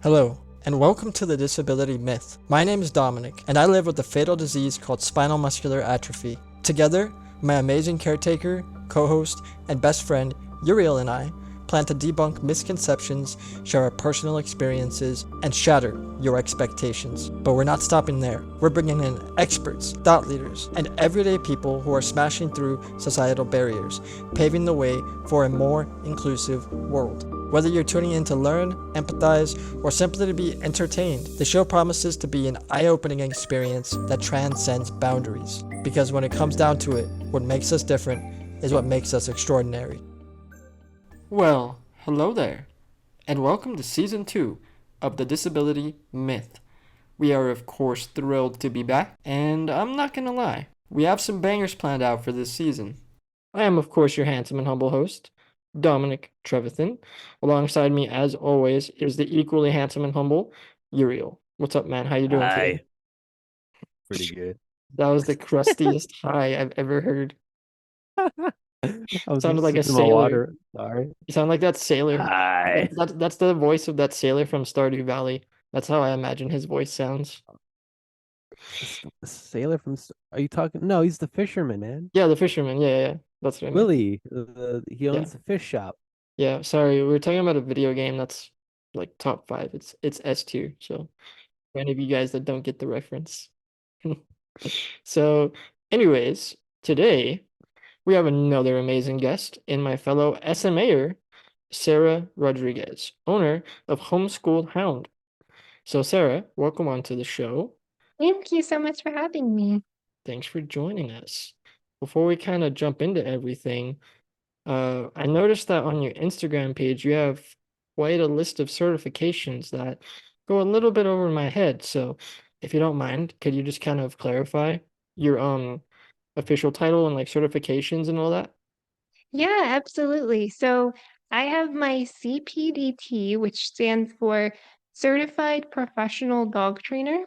Hello, and welcome to the Disability Myth. My name is Dominic, and I live with a fatal disease called spinal muscular atrophy. Together, my amazing caretaker, co-host, and best friend, Uriel and I, plan to debunk misconceptions, share our personal experiences, and shatter your expectations. But we're not stopping there. We're bringing in experts, thought leaders, and everyday people who are smashing through societal barriers, paving the way for a more inclusive world. Whether you're tuning in to learn, empathize, or simply to be entertained, the show promises to be an eye-opening experience that transcends boundaries. Because when it comes down to it, what makes us different is what makes us extraordinary. Well, hello there, and welcome to Season 2 of the Disability Myth. We are, of course, thrilled to be back, and I'm not gonna lie, we have some bangers planned out for this season. I am, of course, your handsome and humble host, Dominic Trevathan. Alongside me, as always, is the equally handsome and humble Uriel. What's up, man? How you doing today? Hi. Pretty good. That was the crustiest hi I've ever heard. I was Sounded just like a sipping my sailor. water. Sorry. You sound like that sailor. Hi. That's the voice of that sailor from Stardew Valley. That's how I imagine his voice sounds. The sailor from. Are you talking? No, he's the fisherman, man. Yeah, the fisherman. Yeah. That's what I meant. Willie. He Yeah. owns the fish shop. Yeah. Sorry, we were talking about a video game that's like top five. It's S2. So for any of you guys that don't get the reference. So, anyways, today we have another amazing guest in my fellow SMA'er, Sarah Rodriguez, owner of Home Schooled Hound. So, Sarah, welcome onto the show. Thank you so much for having me. Thanks for joining us. Before we kind of jump into everything, I noticed that on your Instagram page you have quite a list of certifications that go a little bit over my head. So, if you don't mind, could you just kind of clarify your official title and like certifications and all that? Yeah, absolutely. So I have my CPDT, which stands for Certified Professional Dog Trainer.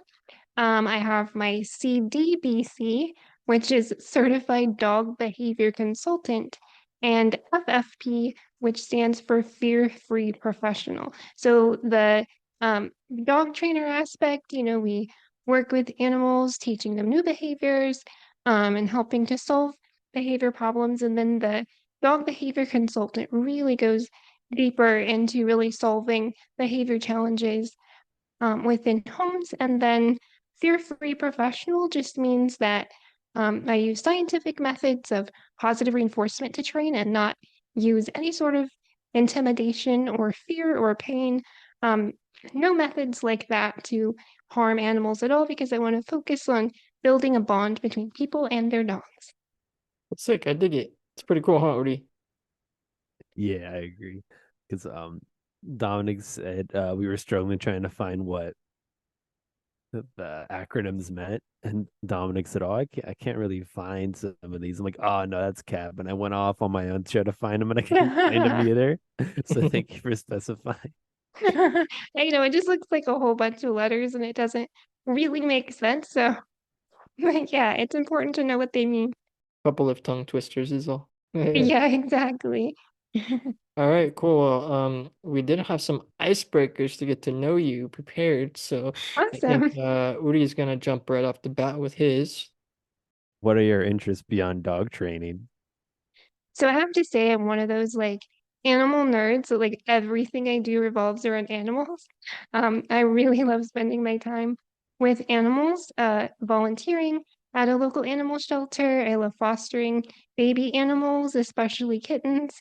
I have my CDBC, which is Certified Dog Behavior Consultant, and FFP, which stands for Fear-Free Professional. So the dog trainer aspect, we work with animals, teaching them new behaviors, and helping to solve behavior problems. And then the dog behavior consultant really goes deeper into really solving behavior challenges within homes. And then fear-free professional just means that I use scientific methods of positive reinforcement to train and not use any sort of intimidation or fear or pain. Um, no methods like that to harm animals at all because I want to focus on building a bond between people and their dogs. That's sick. I dig it. It's pretty cool, huh, Udi? Yeah, I agree. Because Dominic said we were struggling trying to find what the acronyms meant, and Dominic said, "Oh, I can't really find some of these." I'm like, "Oh no, that's cap." And I went off on my own to try to find them, and I couldn't find them either. So thank you for specifying. It just looks like a whole bunch of letters and it doesn't really make sense. So, but yeah, it's important to know what they mean. Couple of tongue twisters is all. Yeah, exactly. All right, cool. Well, we did have some icebreakers to get to know you prepared, so I think Awesome. Udi is gonna jump right off the bat with his. What are your interests beyond dog training? So I have to say I'm one of those like animal nerds, so like everything I do revolves around animals. I really love spending my time with animals, volunteering at a local animal shelter. I love fostering baby animals, especially kittens.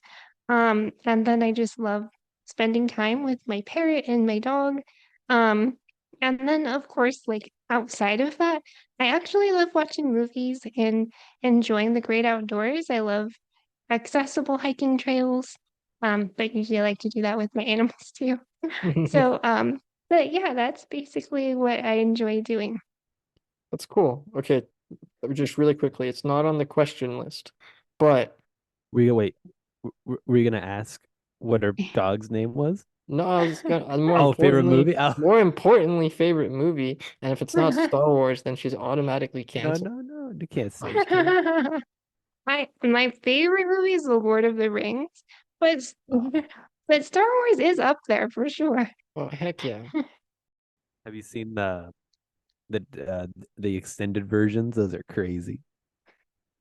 And then I just love spending time with my parrot and my dog. Um, and then of course, like outside of that, I actually love watching movies and enjoying the great outdoors. I love accessible hiking trails. But usually I like to do that with my animals too. So, but yeah, that's basically what I enjoy doing. That's cool. Okay, just really quickly, it's not on the question list, but We wait. Were you gonna ask what her dog's name was? no, I was gonna more Oh, favorite importantly, movie? Oh, more importantly, favorite movie. And if it's not Star Wars, then she's automatically no, canceled. no, no. You can't say you can't. My favorite movie is The Lord of the Rings, but Oh, But Star Wars is up there for sure. Oh, heck yeah. Have you seen the uh, the extended versions? Those are crazy.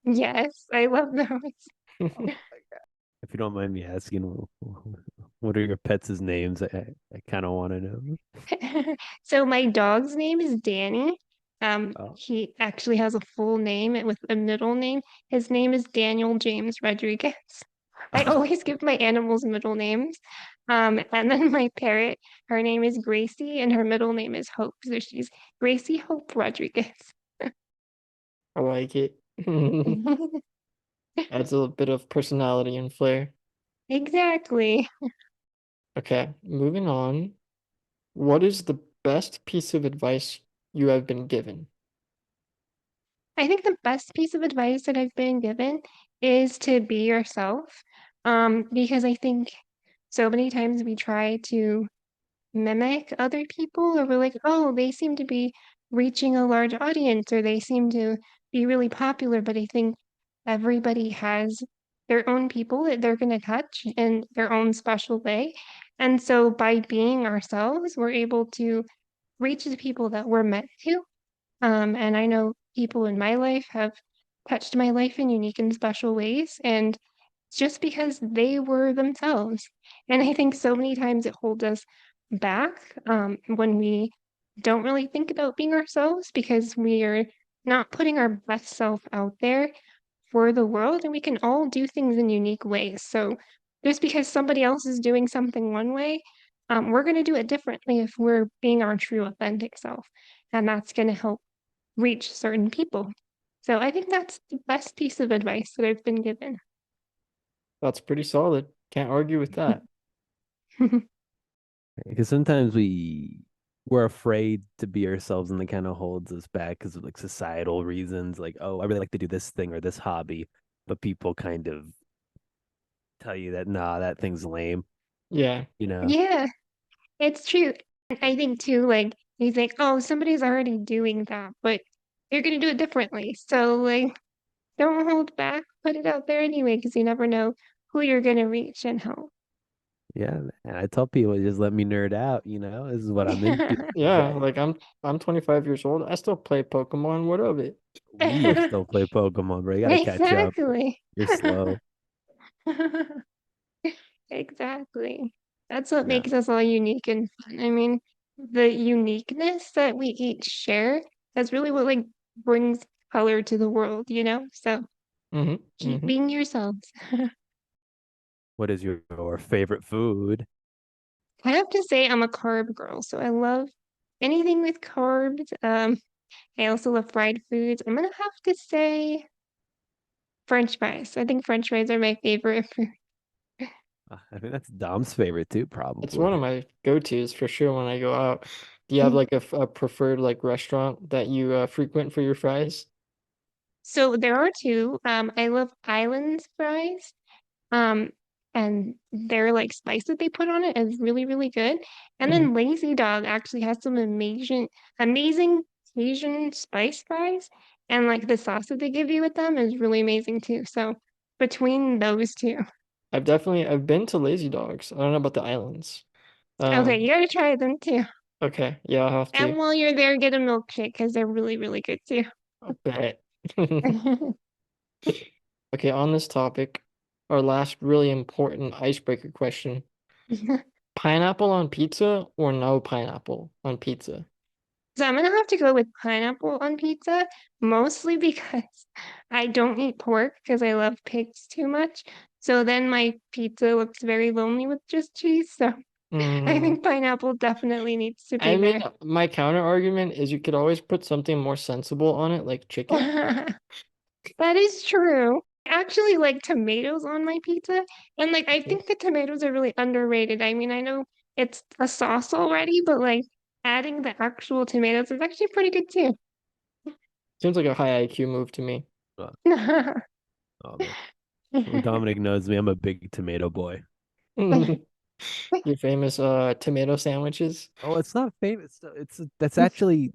Yes, I love those. Oh my God. If you don't mind me asking, what are your pets' names? I kind of want to know. So my dog's name is Danny. Oh, He actually has a full name with a middle name. His name is Daniel James Rodriguez. I always give my animals middle names. And then my parrot, her name is Gracie, and her middle name is Hope. So she's Gracie Hope Rodriguez. I like it. Adds a little bit of personality and flair. Exactly. Okay, moving on. What is the best piece of advice you have been given? I think the best piece of advice that I've been given is to be yourself. Because I think so many times we try to mimic other people, or we're like, oh, they seem to be reaching a large audience, or they seem to be really popular. But I think everybody has their own people that they're going to touch in their own special way. And so by being ourselves, we're able to reach the people that we're meant to. And I know people in my life have touched my life in unique and special ways, and just because they were themselves. And I think so many times it holds us back when we don't really think about being ourselves because we are not putting our best self out there for the world, and we can all do things in unique ways. So just because somebody else is doing something one way, we're going to do it differently if we're being our true, authentic self. And that's going to help reach certain people. So I think that's the best piece of advice that I've been given. That's pretty solid. Can't argue with that. because sometimes we're afraid to be ourselves, and it kind of holds us back because of like societal reasons. Like, oh, I really like to do this thing or this hobby, but people kind of tell you that nah, that thing's lame. Yeah. You know? Yeah, it's true. And I think too, like you think, oh, somebody's already doing that, but you're gonna do it differently. So like don't hold back, put it out there anyway, because you never know who you're gonna reach and help. Yeah, and I tell people just let me nerd out. This is what I'm into. Yeah, like I'm 25 years old. I still play Pokemon. What of it? We still play Pokemon, bro. You gotta catch up. Exactly. You're slow. Exactly. That's what Yeah. makes us all unique and fun. I mean, the uniqueness that we each share, that's really what like brings color to the world, you know? So hmm keep hmm being yourselves. What is your favorite food? I have to say I'm a carb girl, so I love anything with carbs. I also love fried foods. I'm gonna have to say French fries. I think French fries are my favorite food. I think that's Dom's favorite too, It's one of probably. my go-tos for sure when I go out. Do you have like a preferred like restaurant that you frequent for your fries? So there are two. I love Islands fries. Um, and their like spice that they put on it is really, really good. And Mhm. then Lazy Dog actually has some amazing Cajun spice fries. And like the sauce that they give you with them is really amazing too. So between those two. I've been to Lazy Dogs. I don't know about the islands. Okay, you Um, gotta try them too. okay, yeah, I'll have to. And while you're there, get a milkshake because they're really, really good too. I bet. Okay, on this topic, our last really important icebreaker question. Pineapple on pizza or no pineapple on pizza? So I'm gonna have to go with pineapple on pizza, mostly because I don't eat pork because I love pigs too much. So then my pizza looks very lonely with just cheese. So I Mm, think pineapple definitely needs to be I mean, there. my counter argument is you could always put something more sensible on it, like chicken. That is true. I actually like tomatoes on my pizza, and like I think the tomatoes are really underrated. I mean, I know it's a sauce already, but like adding the actual tomatoes is actually pretty good too. Seems like a high IQ move to me. Uh, oh man, well, Dominic knows me. I'm a big tomato boy. Your famous tomato sandwiches. Oh, it's not famous. That's actually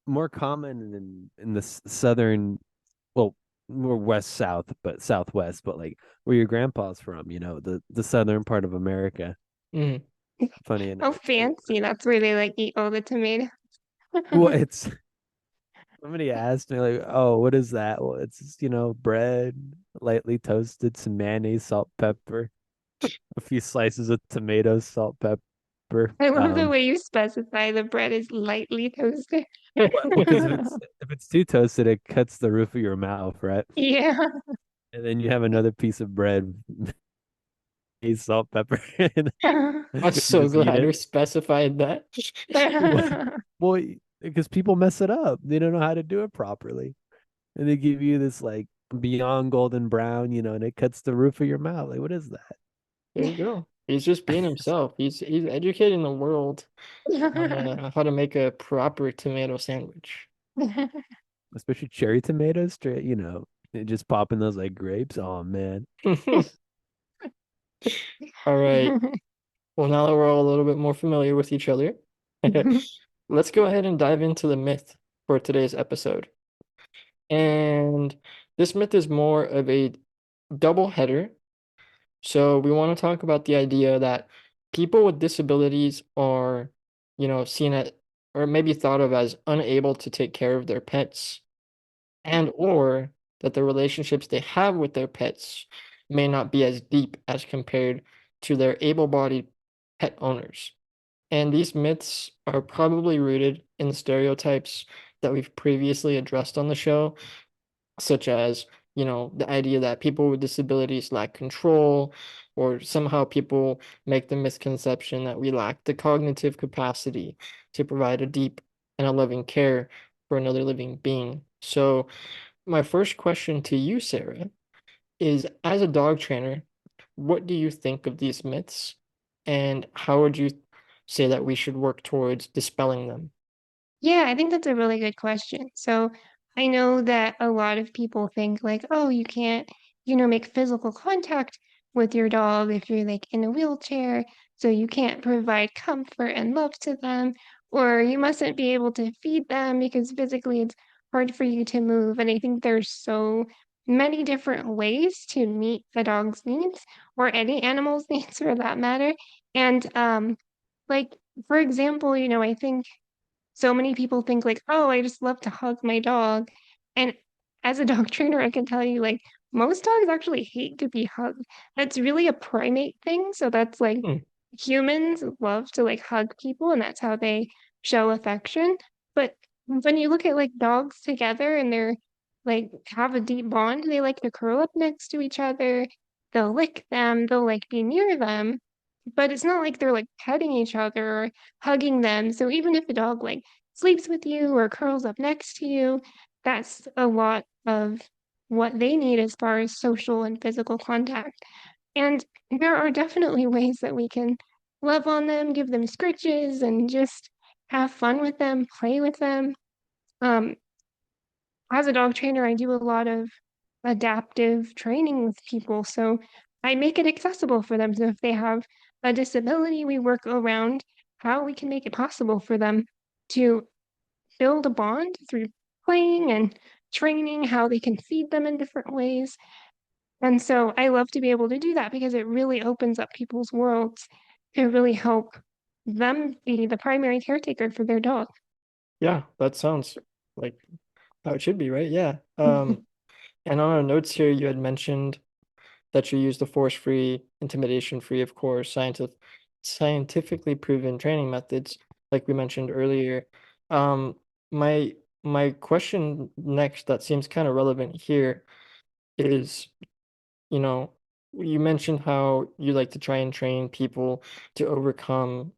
more common in the southern, well, more west south, but southwest, but like where your grandpa's from. The southern part of America. Mm. Funny How enough. fancy. That's where they like eat all the tomatoes. Well, it's somebody asked me like, "Oh, what is that?" Well, it's just, bread, lightly toasted, some mayonnaise, salt, pepper, a few slices of tomatoes, salt, pepper. I love the way you specify the bread is lightly toasted. Well, because if it's too toasted, it cuts the roof of your mouth, right? Yeah. And then you have another piece of bread, salt, pepper, and I'm you so just eat glad it. you specified that. Well, because people mess it up, they don't know how to do it properly, and they give you this like beyond golden brown, and it cuts the roof of your mouth. Like, what is that? There you go. He's just being himself. He's educating the world on how to make a proper tomato sandwich. Especially cherry tomatoes, straight, just popping those like grapes. Oh man. All right. Well, now that we're all a little bit more familiar with each other, let's go ahead and dive into the myth for today's episode. And this myth is more of a double header. So we want to talk about the idea that people with disabilities are, seen at or maybe thought of as unable to take care of their pets, and or that the relationships they have with their pets may not be as deep as compared to their able-bodied pet owners. And these myths are probably rooted in the stereotypes that we've previously addressed on the show, such as, the idea that people with disabilities lack control, or somehow people make the misconception that we lack the cognitive capacity to provide a deep and a loving care for another living being. So, my first question to you, Sarah, is as a dog trainer, what do you think of these myths, and how would you say that we should work towards dispelling them? Yeah, I think that's a really good question. So I know that a lot of people think like, oh, you can't, make physical contact with your dog if you're like in a wheelchair. So you can't provide comfort and love to them, or you mustn't be able to feed them because physically it's hard for you to move. And I think there's so many different ways to meet the dog's needs or any animal's needs for that matter. And like for example, I think so many people think like, "Oh, I just love to hug my dog." And as a dog trainer, I can tell you like most dogs actually hate to be hugged. That's really a primate thing. So that's like Hmm. humans love to like hug people and that's how they show affection. But when you look at like dogs together and they're like have a deep bond, they like to curl up next to each other. They'll lick them, they'll like be near them. But it's not like they're like petting each other or hugging them. So even if a dog like sleeps with you or curls up next to you, that's a lot of what they need as far as social and physical contact. And there are definitely ways that we can love on them, give them scritches, and just have fun with them, play with them. Um, as a dog trainer, I do a lot of adaptive training with people. So I make it accessible for them. So if they have a disability, we work around how we can make it possible for them to build a bond through playing and training, how they can feed them in different ways. And so I love to be able to do that because it really opens up people's worlds to really help them be the primary caretaker for their dog. Yeah, that sounds like how it should be, right? Yeah. And on our notes here, you had mentioned that you use the force-free, intimidation-free, of course, scientifically proven training methods, like we mentioned earlier. Um, my my question next that seems kind of relevant here is, you know, you mentioned how you like to try and train people to overcome,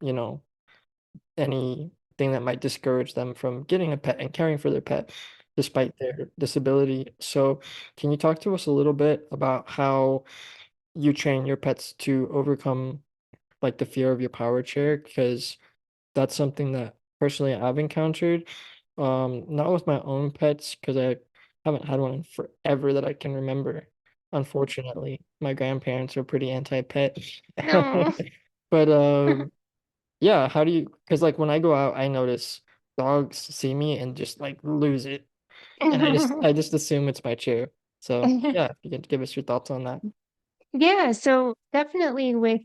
anything that might discourage them from getting a pet and caring for their pet despite their disability. So, can you talk to us a little bit about how you train your pets to overcome like the fear of your power chair? Because that's something that personally I've encountered. Not with my own pets, because I haven't had one in forever that I can remember. Unfortunately, my grandparents are pretty anti-pet. No. But yeah, how do you, because like when I go out, I notice dogs see me and just like lose it. And I just assume it's my chair. So yeah, if you could give us your thoughts on that. Yeah, so definitely with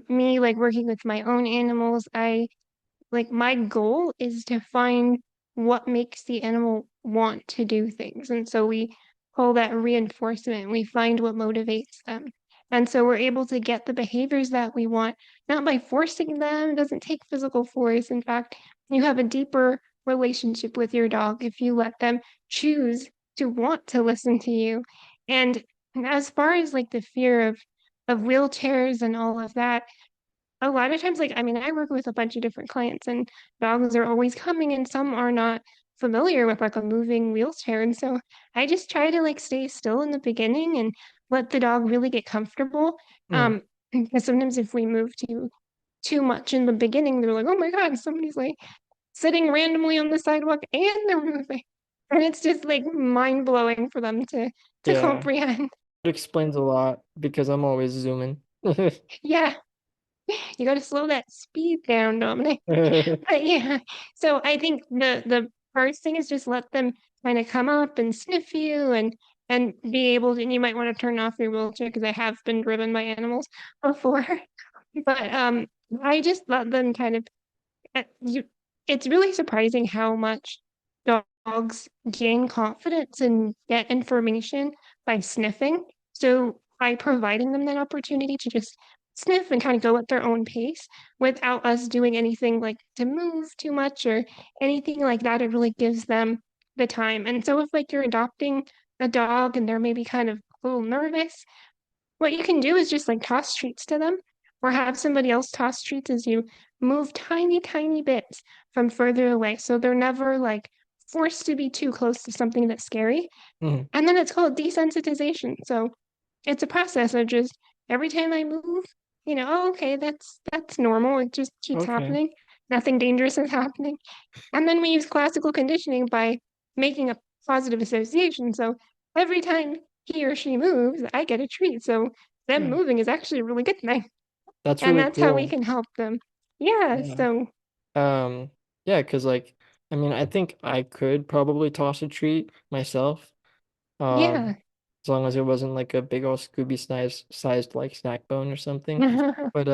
me like working with my own animals, my goal is to find what makes the animal want to do things. And so we call that reinforcement. We find what motivates them. And so we're able to get the behaviors that we want, not by forcing them. It doesn't take physical force. In fact, you have a deeper relationship with your dog if you let them choose to want to listen to you. And as far as like the fear of wheelchairs and all of that, a lot of times, like, I mean, I work with a bunch of different clients and dogs are always coming and some are not familiar with like a moving wheelchair. And so I just try to like stay still in the beginning and let the dog really get comfortable. Mm. Because sometimes if we move too much in the beginning, they're like, oh my God, somebody's like sitting randomly on the sidewalk and they're moving. And it's just like mind blowing for them to Yeah, comprehend. it explains a lot because I'm always zooming. Yeah, you got to slow that speed down, Dominic. But yeah, so I think the first thing is just let them kind of come up and sniff you and be able to, and you might want to turn off your wheelchair because I have been driven by animals before. But I just let them kind of you it's really surprising how much dogs gain confidence and get information by sniffing. So by providing them that opportunity to just sniff and kind of go at their own pace without us doing anything like to move too much or anything like that, it really gives them the time. And so if like you're adopting a dog and they're maybe kind of a little nervous, what you can do is just like toss treats to them or have somebody else toss treats as you move tiny, tiny bits from further away. So they're never like forced to be too close to something that's scary. Mhm. And then it's called desensitization. So it's a process of just every time I move, oh, okay, that's normal. It just keeps Okay. happening. Nothing dangerous is happening. And then we use classical conditioning by making a positive association. So every time he or she moves, I get a treat. So them Hmm. moving is actually a really good thing. That's And really that's how we cool. can help them. Yeah. Yeah. So Um, yeah, because like, I mean, I think I could probably toss a treat myself. yeah. As long as it wasn't like a big old Scooby sized like snack bone or something. But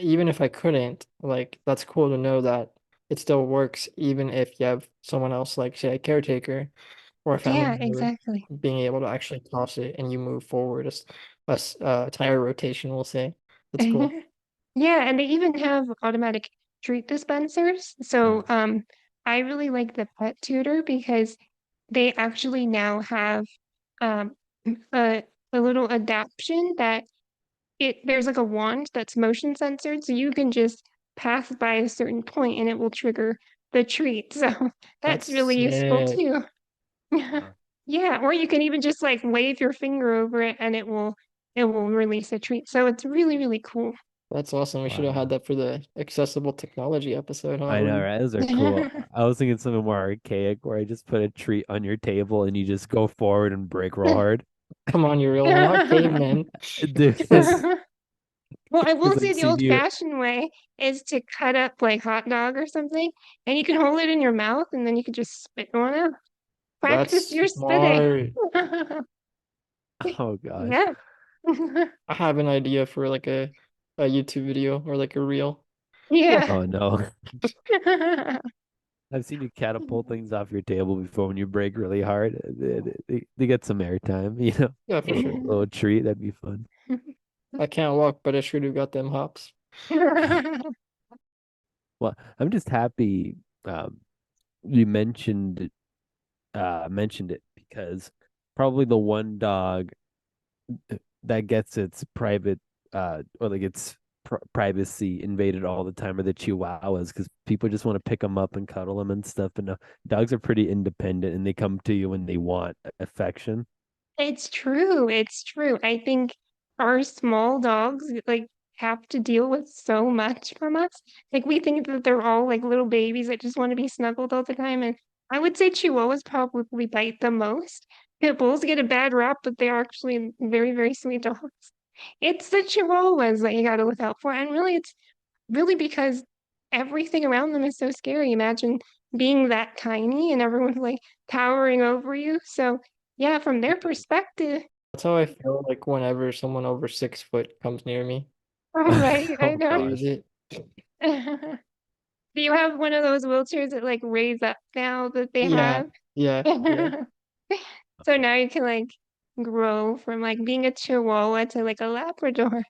even if I couldn't, like that's cool to know that it still works even if you have someone else like say a caretaker or a family Yeah, member exactly. being able to actually toss it and you move forward a tire rotation, we'll say. That's cool. Yeah, and they even have automatic treat dispensers. So I really like the pet tutor because they actually now have um a little adaptation that there's like a wand that's motion censored, so you can just pass by a certain point and it will trigger the treat. So That's that's really useful sick. too. Uh, Yeah, or you can even just like wave your finger over it and it will release a treat. So it's really, really cool. That's awesome. We should have had wow. that for the accessible technology episode, huh? I know, Or right? Those are cool. I was thinking something more archaic where I just put a treat on your table and you just go forward and break real hard. come on, Uriel, we're not cavemen. Dude, because Well, I will say I've the seen you. old-fashioned way is to cut up like hot dog or something, and you can hold it in your mouth and then you can just spit one out. Practice That's your spitting. smart. Oh gosh. Yeah. I have an idea for like a YouTube video or like a reel. Yeah. Oh no. I've seen you catapult things off your table before when you break really hard. They get some airtime, you know. Yeah, for sure. Little treat, that'd be fun. I can't walk, but I sure do got them hops. Well, I'm just happy you mentioned it because probably the one dog that gets its private or like its privacy invaded all the time are the Chihuahuas because people just want to pick them up and cuddle them and stuff. But no, dogs are pretty independent and they come to you when they want affection. It's true. It's true. I think our small dogs like have to deal with so much from us. Like we think that they're all like little babies that just want to be snuggled all the time. And I would say Chihuahuas probably bite the most. Pit bulls get a bad rap, but they're actually very, very sweet dogs. It's the Chihuahuas that you got to look out for. And really, it's really because everything around them is so scary. Imagine being that tiny and everyone's like towering over you. So yeah, from their perspective, That's how I feel like whenever someone over 6 foot comes near me. Right, I Oh know. gosh. Use it. Do you have one of those wheelchairs that like raise up now that they Yeah, have? yeah. So now you can like grow from like being a Chihuahua to like a Labrador.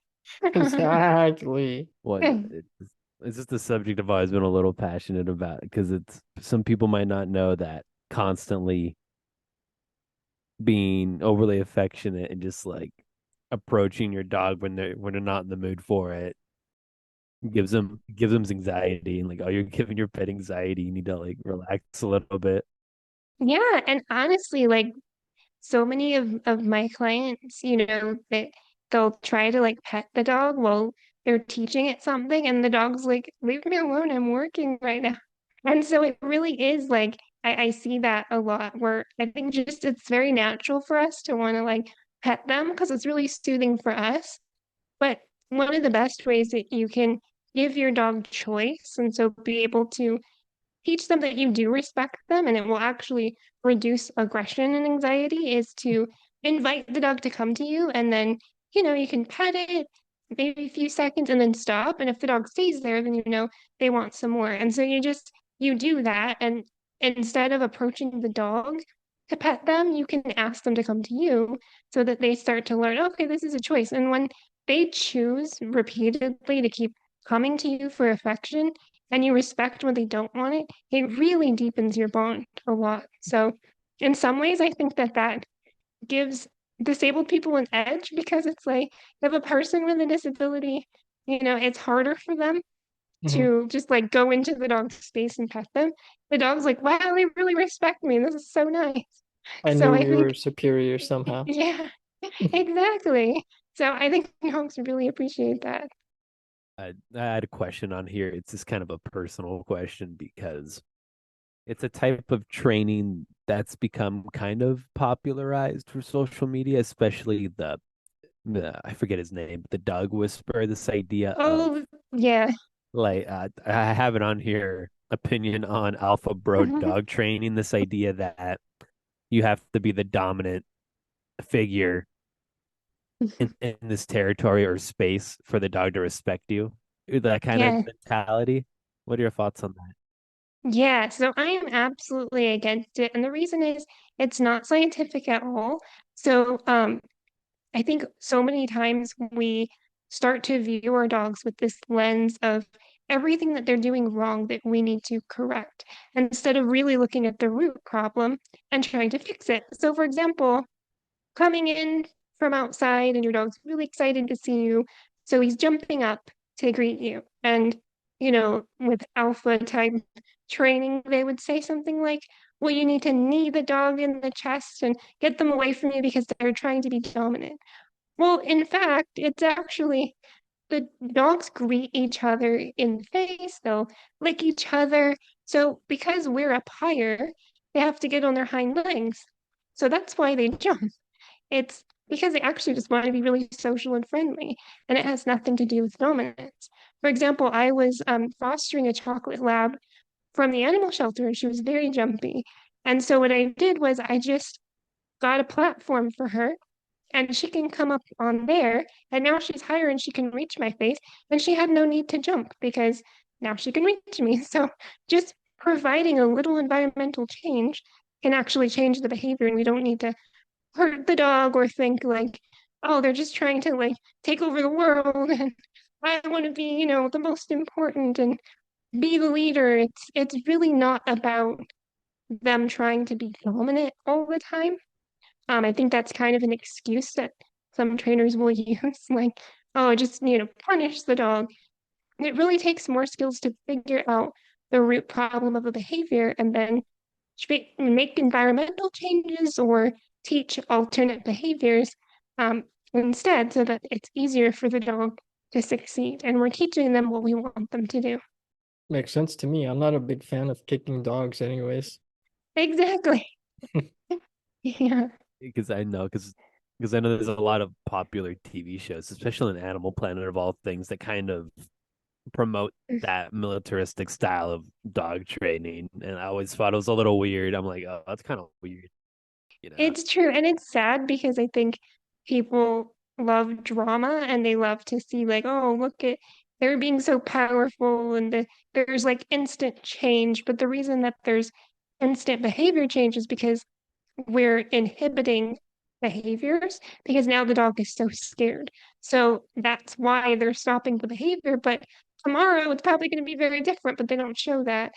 Exactly. What it's just a subject I've always been a little passionate about because it's some people might not know that constantly being overly affectionate and just like approaching your dog when they're not in the mood for it gives them anxiety and like, oh, you're giving your pet anxiety, you need to like relax a little bit. Yeah, and honestly, like so many of my clients, they'll try to like pet the dog while they're teaching it something, and the dog's like, "Leave me alone, I'm working right now." And so it really is like I see that a lot where I think just it's very natural for us to want to like pet them because it's really soothing for us. But one of the best ways that you can give your dog choice and so be able to teach them that you do respect them and it will actually reduce aggression and anxiety is to invite the dog to come to you and then you can pet it maybe a few seconds and then stop, and if the dog stays there then they want some more, and so you do that, and instead of approaching the dog to pet them you can ask them to come to you so that they start to learn, okay, this is a choice, and when they choose repeatedly to keep coming to you for affection and you respect when they don't want it, it really deepens your bond a lot. So, in some ways, I think that gives disabled people an edge because it's like if a person with a disability, it's harder for them Mhm. to just like go into the dog's space and pet them. The dog's like, wow, they really respect me. This is so nice. I So knew I we were think, superior somehow. yeah, exactly. So I think dogs really appreciate that. I had a question on here. It's just kind of a personal question because it's a type of training that's become kind of popularized for social media, especially the I forget his name, but the dog whisperer. This idea of Oh, yeah. like I have it on here. Opinion on alpha bro dog training. This idea that you have to be the dominant figure in this territory or space for the dog to respect you. That kind of Yeah. mentality. What are your thoughts on that? Yeah, so I am absolutely against it. And the reason is it's not scientific at all. So I think so many times we start to view our dogs with this lens of everything that they're doing wrong that we need to correct instead of really looking at the root problem and trying to fix it. So, for example, coming in from outside and your dog's really excited to see you. So he's jumping up to greet you. And, with alpha type training, they would say something like, well, you need to knee the dog in the chest and get them away from you because they're trying to be dominant. Well, in fact, it's actually the dogs greet each other in the face, they'll lick each other. So because we're up higher, they have to get on their hind legs. So that's why they jump. It's because they actually just want to be really social and friendly, and it has nothing to do with dominance. For example, I was fostering a chocolate lab from the animal shelter, and she was very jumpy. And so what I did was I just got a platform for her, and she can come up on there, and now she's higher and she can reach my face, and she had no need to jump because now she can reach me. So just providing a little environmental change can actually change the behavior, and we don't need to hurt the dog or think like, oh, they're just trying to like take over the world and I want to be, the most important and be the leader. It's really not about them trying to be dominant all the time. I think that's kind of an excuse that some trainers will use, like, oh, just, punish the dog. It really takes more skills to figure out the root problem of a behavior and then make environmental changes or teach alternate behaviors instead so that it's easier for the dog to succeed. And we're teaching them what we want them to do. Makes sense to me. I'm not a big fan of kicking dogs anyways. Exactly. Yeah. Because I know there's a lot of popular TV shows, especially in Animal Planet of all things, that kind of promote that militaristic style of dog training. And I always thought it was a little weird. I'm like, oh, that's kind of weird, you know. It's true. And it's sad because I think people love drama and they love to see like, oh, look at they're being so powerful and there's like instant change. But the reason that there's instant behavior change is because we're inhibiting behaviors because now the dog is so scared. So that's why they're stopping the behavior. But tomorrow it's probably going to be very different, but they don't show that.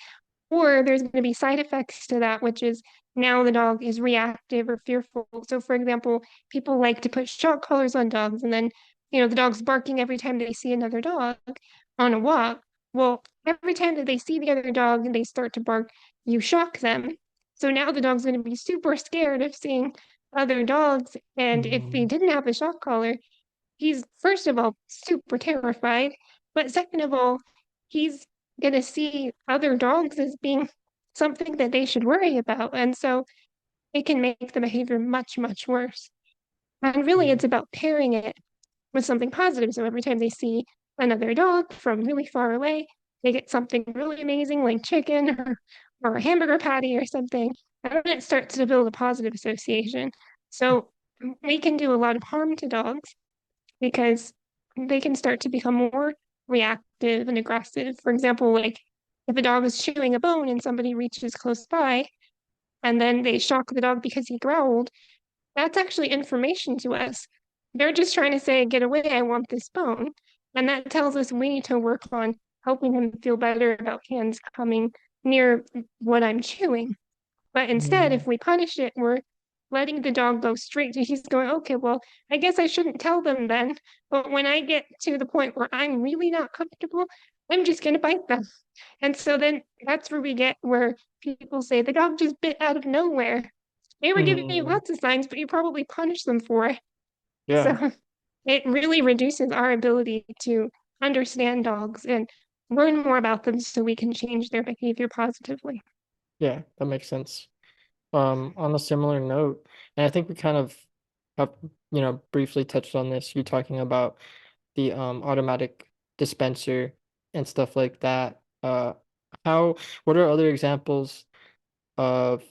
Or there's going to be side effects to that, which is now the dog is reactive or fearful. So, for example, people like to put shock collars on dogs, and then, the dog's barking every time they see another dog on a walk. Well, every time that they see the other dog and they start to bark, you shock them. So now the dog's going to be super scared of seeing other dogs. And if he Mm. didn't have a shock collar, he's first of all super terrified, but second of all, he's gonna see other dogs as being something that they should worry about. And so it can make the behavior much, much worse. And really, Yeah. it's about pairing it with something positive. So every time they see another dog from really far away, they get something really amazing like chicken or a hamburger patty or something. And then it starts to build a positive association. So we can do a lot of harm to dogs because they can start to become more reactive and aggressive. For example, like if a dog is chewing a bone and somebody reaches close by and then they shock the dog because he growled, that's actually information to us. They're just trying to say, get away, I want this bone. And that tells us we need to work on helping him feel better about hands coming near what I'm chewing. But instead, Mm. if we punish it, we're letting the dog go straight to he's going, okay, well, I guess I shouldn't tell them then. But when I get to the point where I'm really not comfortable, I'm just going to bite them. And so then that's where we get where people say the dog just bit out of nowhere. They were giving you Mm. lots of signs, but you probably punished them for it. Yeah. So it really reduces our ability to understand dogs and learn more about them so we can change their behavior positively. Yeah, that makes sense. On a similar note, and I think we kind of have, briefly touched on this, you talking about the automatic dispenser and stuff like that. How, what are other examples of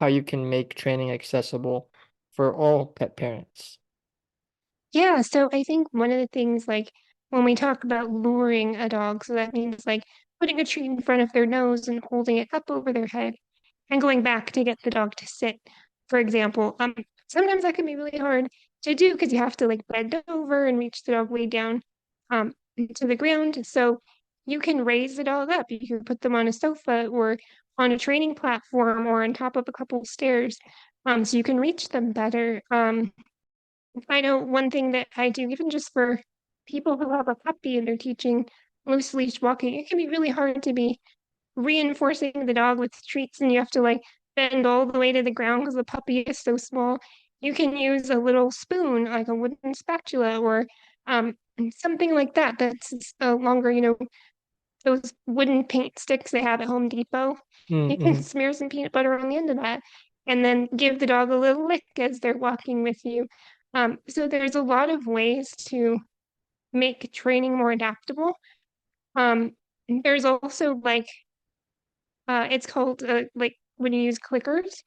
how you can make training accessible for all pet parents? Yeah, so I think one of the things like when we talk about luring a dog, so that means like putting a treat in front of their nose and holding it up over their head and going back to get the dog to sit, for example. Sometimes that can be really hard to do because you have to like bend over and reach the dog way down um to the ground. So you can raise the dog up. You can put them on a sofa or on a training platform or on top of a couple stairs. So you can reach them better. I know one thing that I do, even just for people who have a puppy and they're teaching loose leash walking, it can be really hard to be reinforcing the dog with treats and you have to like bend all the way to the ground because the puppy is so small. You can use a little spoon, like a wooden spatula or something like that that's longer, those wooden paint sticks they have at Home Depot. You can Mm-hmm. smear some peanut butter on the end of that and then give the dog a little lick as they're walking with you. So there's a lot of ways to make training more adaptable. Um, there's also like it's called like when you use clickers,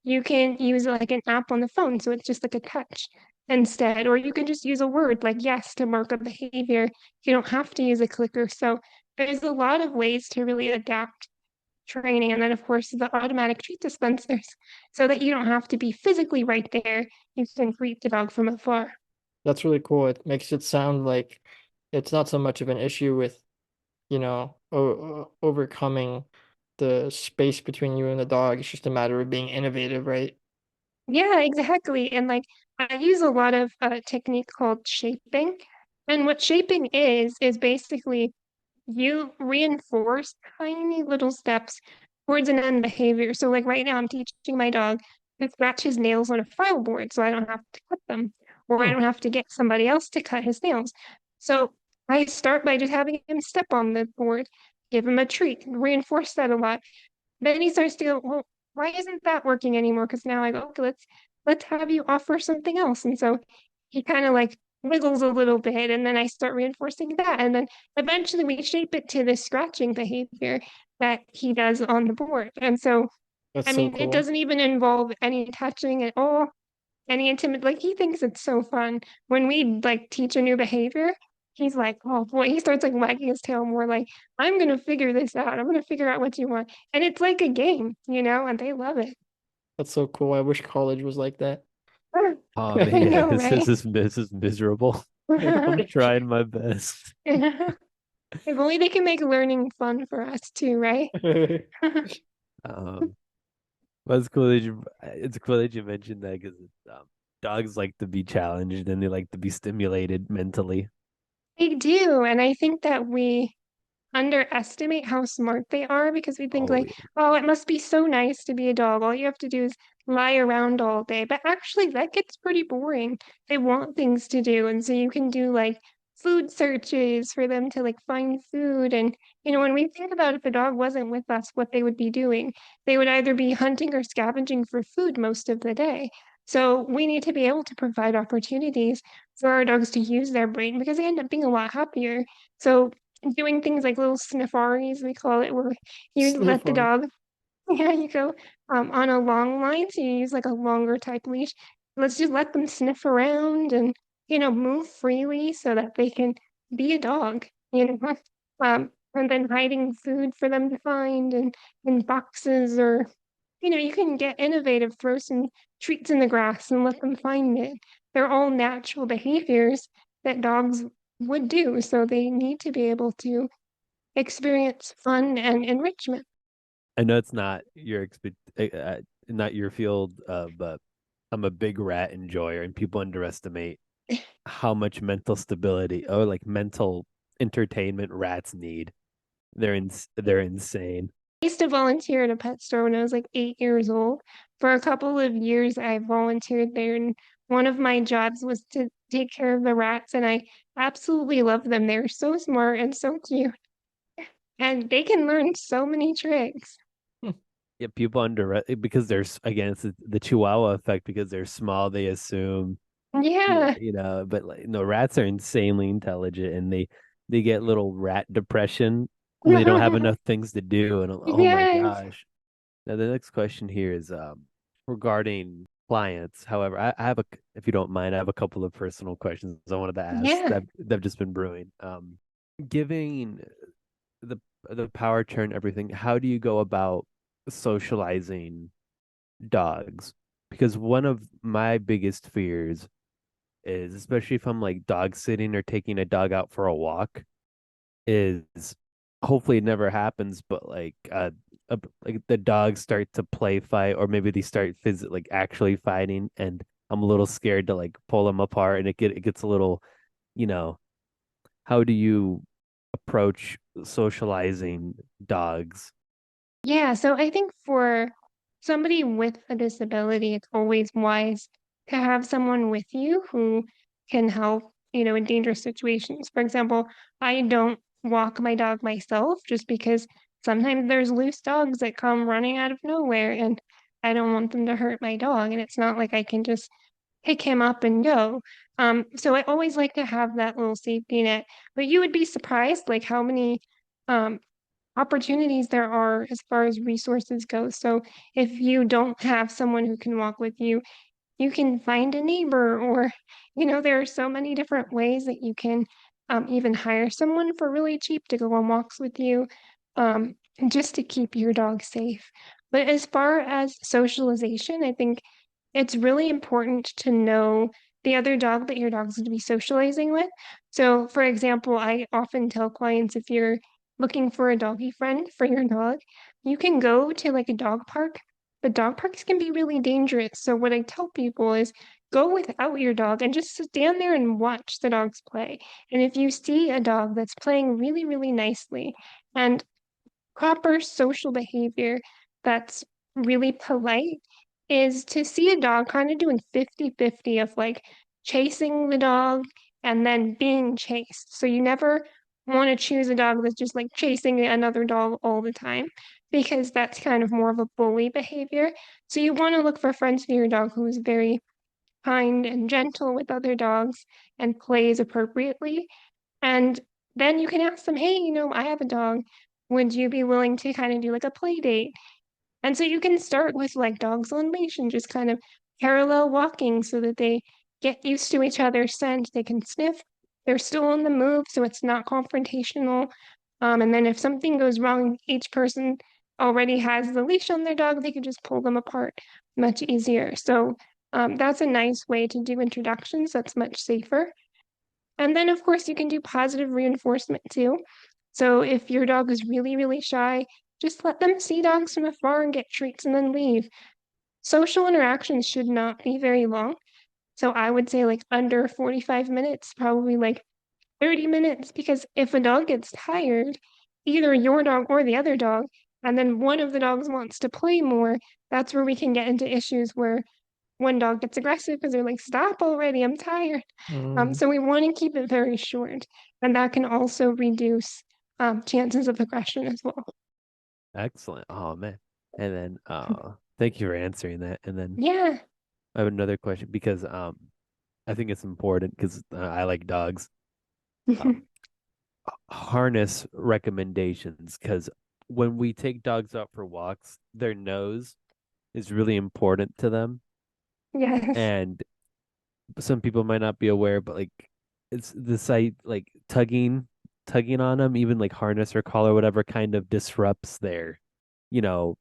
you can use like an app on the phone, so it's just like a touch instead, or you can just use a word like yes to mark a behavior. You don't have to use a clicker. So there's a lot of ways to really adapt training. And then of course the automatic treat dispensers, so that you don't have to be physically right there. You can greet the dog from afar. That's really cool. It makes it sound like it's not so much of an issue with, overcoming the space between you and the dog. It's just a matter of being innovative, right? Yeah, exactly. And like I use a lot of a technique called shaping. And what shaping is basically you reinforce tiny little steps towards an end behavior. So like right now I'm teaching my dog to scratch his nails on a file board so I don't have to cut them or I Hmm. don't have to get somebody else to cut his nails. So I start by just having him step on the board, give him a treat, reinforce that a lot. Then he starts to go, well, why isn't that working anymore? Because now I go, okay, let's have you offer something else. And so he kind of like wiggles a little bit, and then I start reinforcing that. And then eventually we shape it to the scratching behavior that he does on the board. And so, That's I so mean, it cool. doesn't even involve any touching at all. any like he thinks it's so fun. When we like teach a new behavior, he's like, oh boy, he starts like wagging his tail more like, I'm gonna figure this out. I'm gonna figure out what you want. And it's like a game, and they love it. That's so cool. I wish college was like that. Oh I man, yeah, know, right? this is miserable. I'm trying my best. If only they can make learning fun for us too, right? Um, but it's cool that you mentioned that because dogs like to be challenged and they like to be stimulated mentally. They do, and I think that we underestimate how smart they are because we think Oh like, yeah. oh, it must be so nice to be a dog. All you have to do is lie around all day. But actually that gets pretty boring. They want things to do. And so you can do like food searches for them to like find food. And when we think about if a dog wasn't with us, what they would be doing, they would either be hunting or scavenging for food most of the day. So we need to be able to provide opportunities for our dogs to use their brain because they end up being a lot happier. So doing things like little sniffaries, we call it, where you let the Sniffer. dog, yeah, you go on a long line, so you use like a longer type leash. Let's just let them sniff around and move freely so that they can be a dog, and then hiding food for them to find and in boxes or you can get innovative, throw some treats in the grass and let them find it. They're all natural behaviors that dogs would do, so they need to be able to experience fun and enrichment. I know it's not not your field, but I'm a big rat enjoyer, and people underestimate how much mental stability or like mental entertainment rats need. They're insane. I used to volunteer at a pet store when I was like 8 years old. For a couple of years, I volunteered there, and one of my jobs was to take care of the rats, and I absolutely love them. They're so smart and so cute, and they can learn so many tricks. Yeah, people underestimate because again it's the Chihuahua effect because they're small. They assume Yeah, but like no, rats are insanely intelligent and they get little rat depression when they don't have enough things to do. And oh my yes, gosh. Now the next question here is regarding clients. However, I have if you don't mind, I have a couple of personal questions I wanted to ask yeah. that have just been brewing. Giving the the power turn everything, how do you go about socializing dogs? Because one of my biggest fears is, especially if I'm like dog sitting or taking a dog out for a walk, is hopefully it never happens, but like the dogs start to play fight, or maybe they start like actually fighting, and I'm a little scared to like pull them apart, and it gets a little, you know, how do you approach socializing dogs? Yeah, so I think for somebody with a disability, it's always wise to have someone with you who can help, in dangerous situations. For example, I don't walk my dog myself just because sometimes there's loose dogs that come running out of nowhere and I don't want them to hurt my dog. And it's not like I can just pick him up and go. So I always like to have that little safety net. But you would be surprised like how many um opportunities there are as far as resources go. So if you don't have someone who can walk with you, you can find a neighbor, or there are so many different ways that you can even hire someone for really cheap to go on walks with you, just to keep your dog safe. But as far as socialization, I think it's really important to know the other dog that your dog's going to be socializing with. So, for example, I often tell clients if you're looking for a doggy friend for your dog, you can go to like a dog park. But dog parks can be really dangerous. So, what I tell people is go without your dog and just stand there and watch the dogs play. And if you see a dog that's playing really, really nicely and proper social behavior that's really polite is to see a dog kind of doing 50-50 of like chasing the dog and then being chased. So you never want to choose a dog that's just like chasing another dog all the time because that's kind of more of a bully behavior. So you want to look for friends for your dog who is very kind and gentle with other dogs and plays appropriately. And then you can ask them, hey, I have a dog. Would you be willing to kind of do like a play date? And so you can start with like dogs on leash and just kind of parallel walking so that they get used to each other's scent. They can sniff. They're still on the move, so it's not confrontational. And then if something goes wrong, each person already has the leash on their dog. They can just pull them apart much easier. So that's a nice way to do introductions. That's much safer. And then, of course, you can do positive reinforcement too. So if your dog is really, really shy, just let them see dogs from afar and get treats and then leave. Social interactions should not be very long. So I would say like under 45 minutes, probably like 30 minutes, because if a dog gets tired, either your dog or the other dog, and then one of the dogs wants to play more, that's where we can get into issues where one dog gets aggressive because they're like, stop already, I'm tired. So we want to keep it very short, and that can also reduce chances of aggression as well. Excellent. Oh man. And then thank you for answering that. And then Yeah. I have another question because I think it's important because I like dogs. Harness recommendations, because when we take dogs out for walks, their nose is really important to them. Yes. And some people might not be aware, but like it's the site like tugging on them, even like harness or collar, whatever, kind of disrupts their, you know,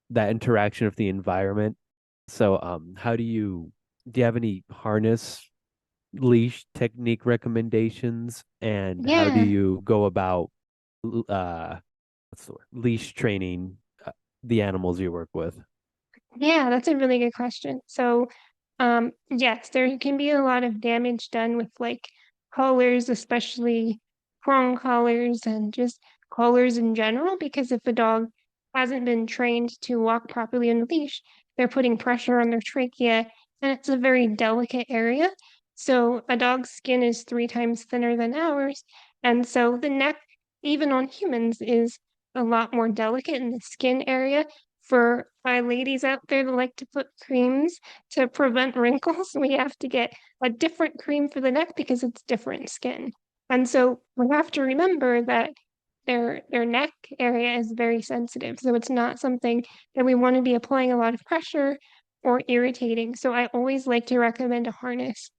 that interaction with the environment. So how do you have any harness leash technique recommendations, and how do Yeah. you go about what's the word? Leash training the animals you work with? Yeah, that's a really good question. So, yes, there can be a lot of damage done with like collars, especially prong collars and just collars in general, because if a dog hasn't been trained to walk properly on the leash, they're putting pressure on their trachea, and it's a very delicate area. So a dog's skin is 3 times thinner than ours, and so the neck, even on humans, is a lot more delicate in the skin area for my ladies out there that like to put creams to prevent wrinkles. We have to get a different cream for the neck because it's different skin. And so we have to remember that their neck area is very sensitive. So it's not something that we want to be applying a lot of pressure or irritating. So I always like to recommend a harness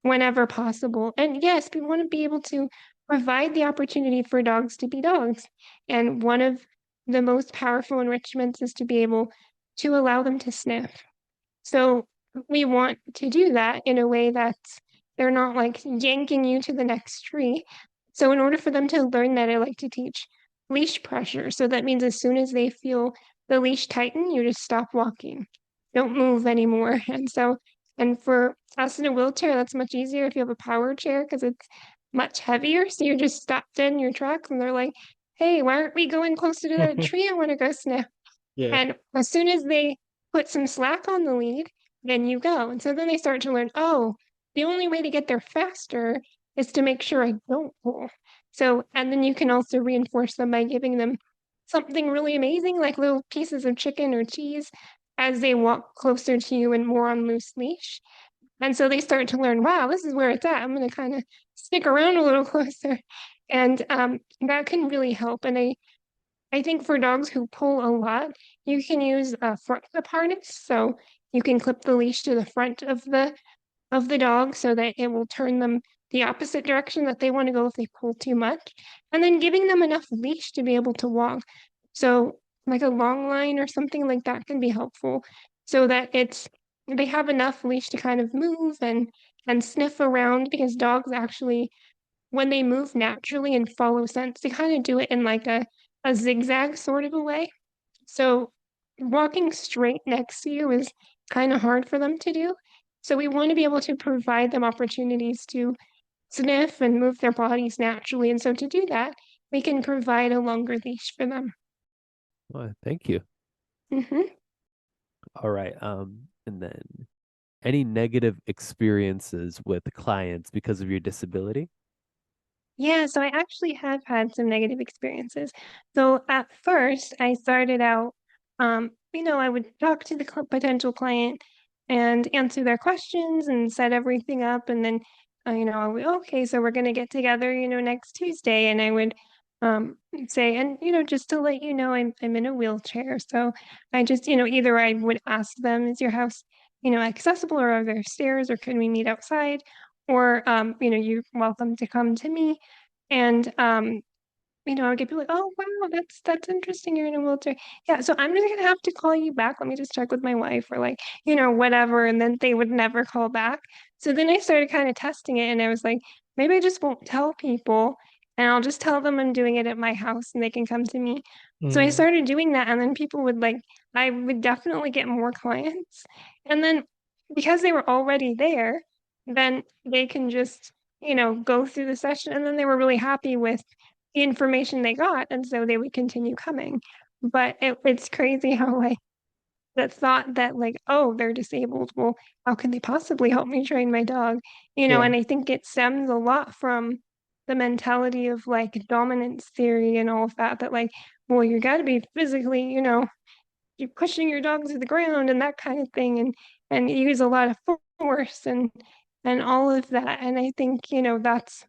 whenever possible. And yes, we want to be able to provide the opportunity for dogs to be dogs. And one of the most powerful enrichments is to be able to allow them to sniff. So we want to do that in a way that's they're not like yanking you to the next tree. So in order for them to learn that, I like to teach leash pressure. So that means as soon as they feel the leash tighten, you just stop walking. Don't move anymore. And for us in a wheelchair, that's much easier if you have a power chair because it's much heavier. So you just stop dead in your tracks and they're like, hey, why aren't we going closer to that tree? I want to go sniff. Yeah. And as soon as they put some slack on the lead, then you go. And so then they start to learn, oh, the only way to get there faster is to make sure I don't pull. So, and then you can also reinforce them by giving them something really amazing, like little pieces of chicken or cheese as they walk closer to you and more on loose leash. And so they start to learn, wow, this is where it's at. I'm going to kind of stick around a little closer. And that can really help. And I think for dogs who pull a lot, you can use a front clip harness. So you can clip the leash to the front of the dog so that it will turn them the opposite direction that they want to go if they pull too much. And then giving them enough leash to be able to walk. So like a long line or something like that can be helpful so that they have enough leash to kind of move and sniff around because dogs actually when they move naturally and follow scents, they kind of do it in like a zigzag sort of a way. So walking straight next to you is kind of hard for them to do. So we want to be able to provide them opportunities to sniff and move their bodies naturally. And so to do that, we can provide a longer leash for them. Well, thank you. Hmm. All right. And then any negative experiences with clients because of your disability? Yeah, so I actually have had some negative experiences. So at first, I started out, I would talk to the potential client and answer their questions and set everything up. And then, I would, okay, so we're going to get together, next Tuesday. And I would say, and, just to let you know, I'm in a wheelchair. So I just, either I would ask them, is your house accessible, or are there stairs, or can we meet outside? Or, you're welcome to come to me. And, I would get people like, oh, wow, that's interesting. You're in a wheelchair. Yeah, so I'm just gonna have to call you back. Let me just check with my wife, or like, whatever. And then they would never call back. So then I started kind of testing it, and I was like, maybe I just won't tell people, and I'll just tell them I'm doing it at my house and they can come to me. So I Mm, started doing that, and then people would like, I would definitely get more clients. And then because they were already there, then they can just, go through the session, and then they were really happy with the information they got, and so they would continue coming. But it's crazy how like the thought that like, oh, they're disabled, well, how can they possibly help me train my dog? yeah. And I think it stems a lot from the mentality of like dominance theory and all of that, that like, well, you got to be physically, you're pushing your dog to the ground and that kind of thing, and you use a lot of force and all of that. And I think, that's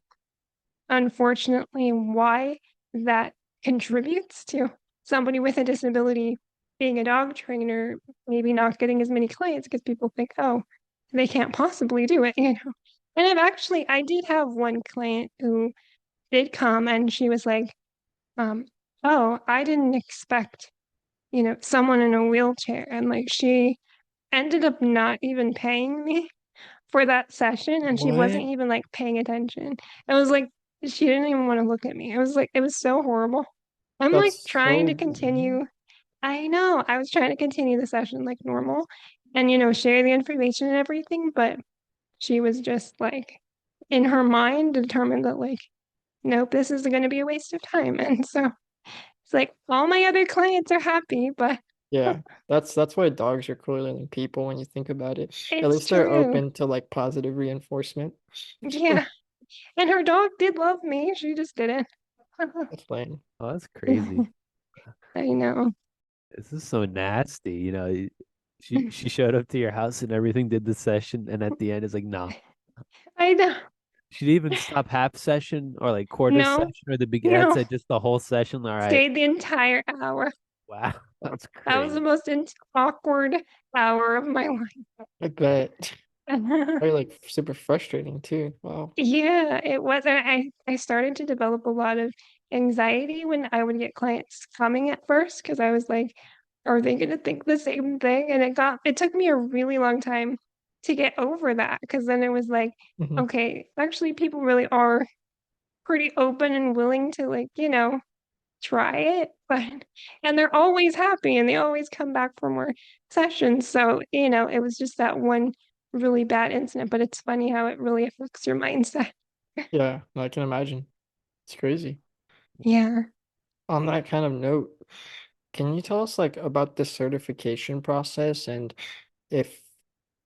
unfortunately why that contributes to somebody with a disability being a dog trainer, maybe not getting as many clients because people think, oh, they can't possibly do it. And I did have one client who did come, and she was like, um, oh, I didn't expect, someone in a wheelchair. And like she ended up not even paying me for that session, and she wasn't What? even like paying attention. It was like she didn't even want to look at me. It was like it was so horrible. I'm like That's trying to so weird. continue. I know. I was trying to continue the session like normal and share the information and everything, but she was just like in her mind determined that like nope, this is going to be a waste of time. And so it's like all my other clients are happy, but Yeah, that's why dogs are cooler than people when you think about it. At it's least they're true. open to like positive reinforcement. Yeah. And her dog did love me. She just didn't. That's lame. Oh, that's crazy. I know. This is so nasty. She showed up to your house and everything, did the session, and at the end it's like, no. I know. She didn't even stop half session or like quarter No, session or the beginning. That's no. it, just the whole session. All right. Stayed the entire hour. Wow. That's That was the crazy. most awkward hour of my I bet. life. Probably like super frustrating too. Wow. Yeah, it was. And I started to develop a lot of anxiety when I would get clients coming at first, because I was like, are they going to think the same thing? And it took me a really long time to get over that, because then it was like, Hmm. okay, actually, people really are pretty open and willing to like, try it, but and they're always happy and they always come back for more sessions. So, it was just that one really bad incident, but it's funny how it really affects your mindset. Yeah, I can imagine. It's crazy. Yeah. On that kind of note, can you tell us like about the certification process and if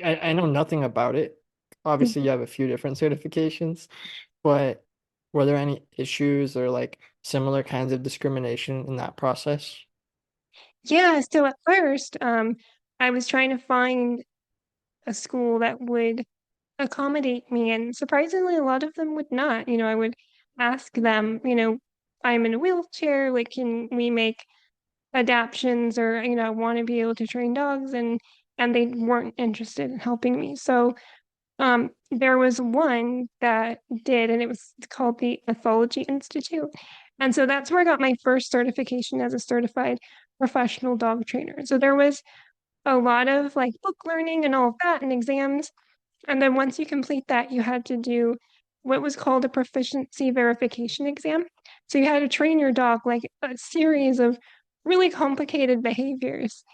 I know nothing about it. Obviously, you have a few different certifications, but were there any issues or like similar kinds of discrimination in that process? Yeah, so at first, I was trying to find a school that would accommodate me, and surprisingly, a lot of them would not. I would ask them, I'm in a wheelchair, like, can we make adaptations, or I want to be able to train dogs, and they weren't interested in helping me. So there was one that did, and it was called the Ethology Institute. And so that's where I got my first certification as a certified professional dog trainer. So there was a lot of like book learning and all of that and exams. And then once you complete that, you had to do what was called a proficiency verification exam. So you had to train your dog like a series of really complicated behaviors.